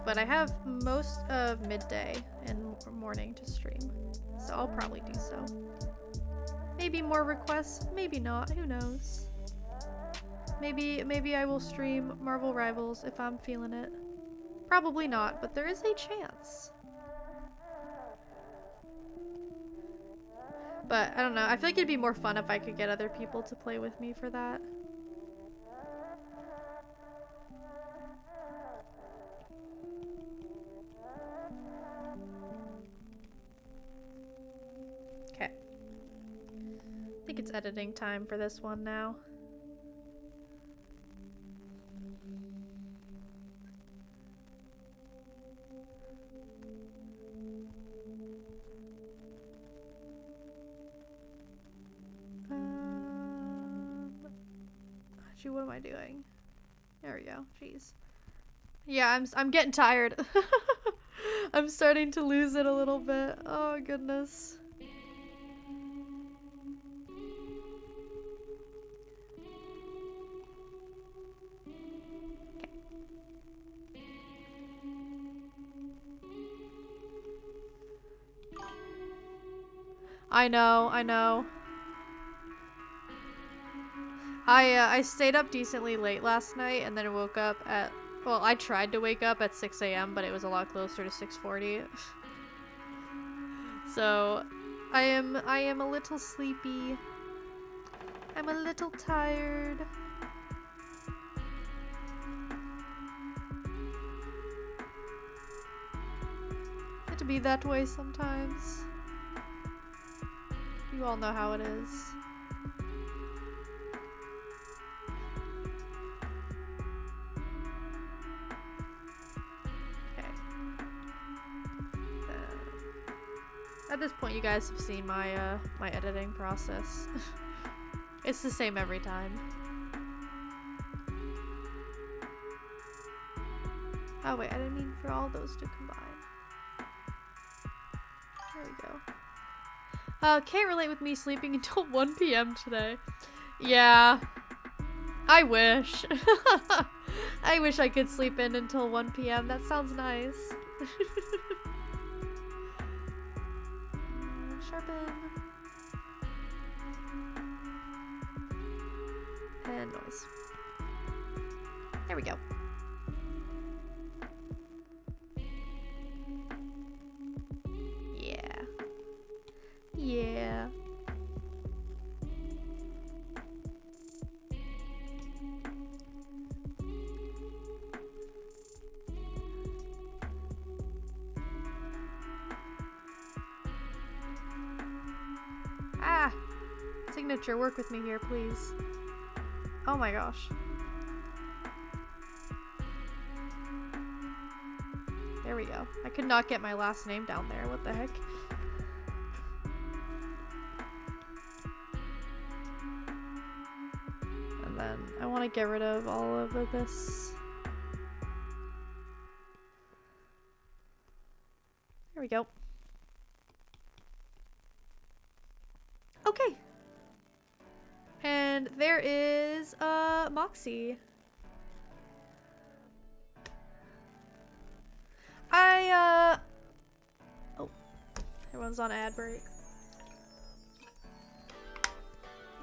But I have most of midday and morning to stream, so I'll probably do so. Maybe more requests, maybe not, who knows. Maybe I will stream Marvel Rivals if I'm feeling it. Probably not, but there is a chance. But I don't know, I feel like it'd be more fun if I could get other people to play with me for that. Okay. I think it's editing time for this one now. Actually, what am I doing? There we go. Jeez. Yeah, I'm getting tired. I'm starting to lose it a little bit. Oh goodness. Okay. I know. I stayed up decently late last night and then I woke up at, well, I tried to wake up at 6 a.m. but it was a lot closer to 6:40. So, I am a little sleepy. I'm a little tired. It be that way sometimes. You all know how it is. At this point, you guys have seen my my editing process. It's the same every time. Oh wait, I didn't mean for all those to combine. There we go. Can't relate with me sleeping until 1 p.m. today. Yeah. I wish. I wish I could sleep in until 1 p.m. That sounds nice. Sharpen. And noise. There we go. Yeah. Yeah. Ah! Signature, work with me here, please. Oh my gosh. There we go. I could not get my last name down there. What the heck? And then I want to get rid of all of this. There we go. Okay. And there is Moxie. Oh, everyone's on ad break.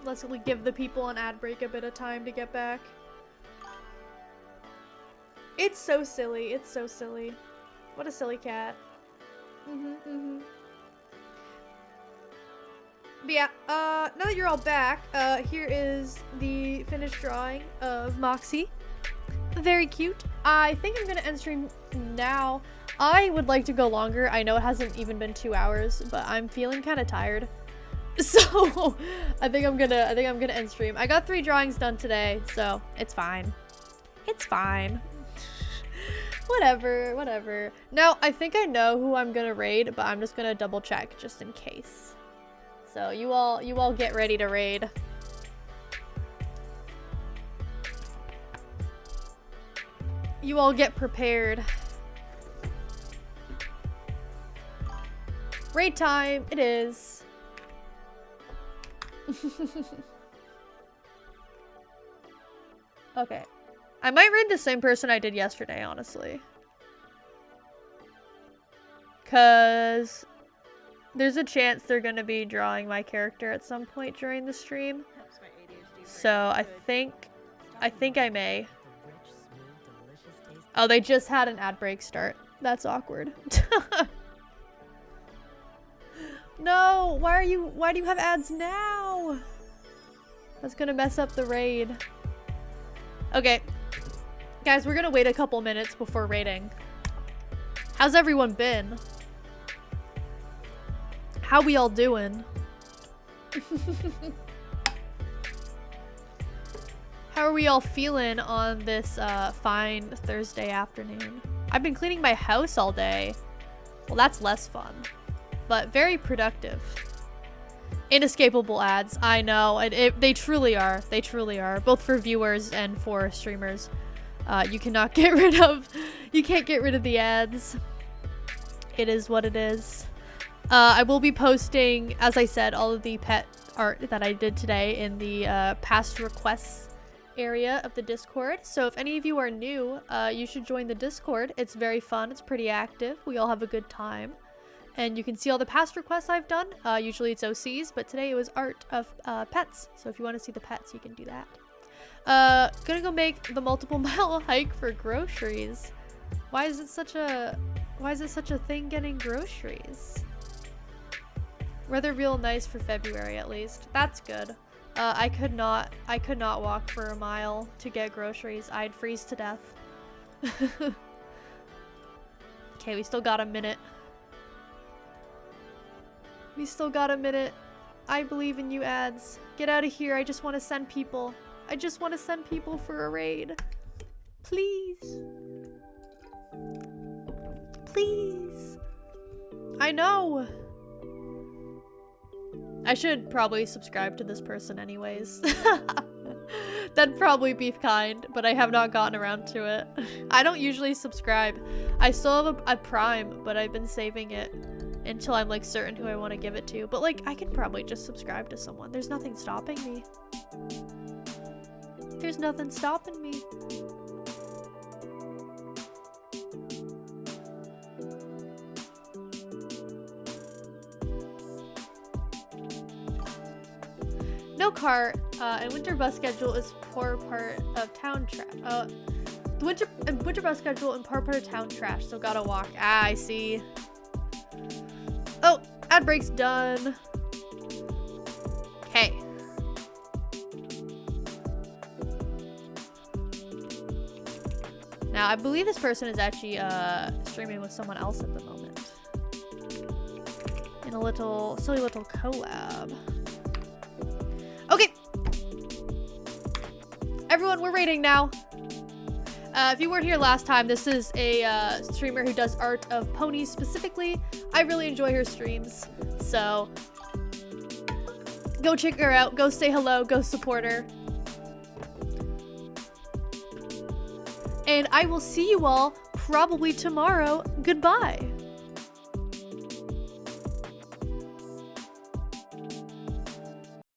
Let's give the people on ad break a bit of time to get back. It's so silly. It's so silly. What a silly cat. But yeah, now that you're all back, here is the finished drawing of Moxie. Very cute. I think I'm gonna end stream now. I would like to go longer. I know it hasn't even been 2 hours, but I'm feeling kind of tired. So I think I'm gonna end stream. I got 3 drawings done today, so it's fine. It's fine. Whatever. Now, I think I know who I'm gonna raid, but I'm just gonna double check just in case. So you all get ready to raid. You all get prepared. Raid time, it is. Okay. I might raid the same person I did yesterday, honestly. Cause there's a chance they're gonna be drawing my character at some point during the stream. So I think I may. Oh, they just had an ad break start. That's awkward. No, why do you have ads now? That's gonna mess up the raid. Okay. Guys, we're gonna wait a couple minutes before raiding. How's everyone been? How we all doing? How are we all feeling on this fine Thursday afternoon? I've been cleaning my house all day. Well, that's less fun, but very productive. Inescapable ads. I know. They truly are. They truly are. Both for viewers and for streamers. You cannot get rid of... You can't get rid of the ads. It is what it is. I will be posting, as I said, all of the pet art that I did today in the past requests area of the Discord. So if any of you are new, you should join the Discord. It's very fun. It's pretty active. We all have a good time. And you can see all the past requests I've done. Usually it's OCs, but today it was art of pets. So if you want to see the pets, you can do that. Gonna go make the multiple mile hike for groceries. Why is it such a thing getting groceries? Weather real nice for February at least. That's good. I could not walk for a mile to get groceries. I'd freeze to death. Okay, we still got a minute. We still got a minute. I believe in you, ads. Get out of here. I just want to send people. I just want to send people for a raid. Please. Please. I know. I should probably subscribe to this person anyways. That'd probably be kind, but I have not gotten around to it. I don't usually subscribe. I still have a Prime, but I've been saving it until I'm like certain who I want to give it to. But like, I can probably just subscribe to someone. There's nothing stopping me. There's nothing stopping me. No car, and winter bus schedule is poor part of town trash. The winter bus schedule and poor part of town trash, so gotta walk. Ah, I see. Oh, ad break's done. Okay. Now, I believe this person is actually streaming with someone else at the moment. In a silly little collab. Okay. Everyone, we're raiding now. If you weren't here last time, this is a streamer who does art of ponies specifically. I really enjoy her streams, so go check her out, go say hello, go support her. And I will see you all probably tomorrow. Goodbye.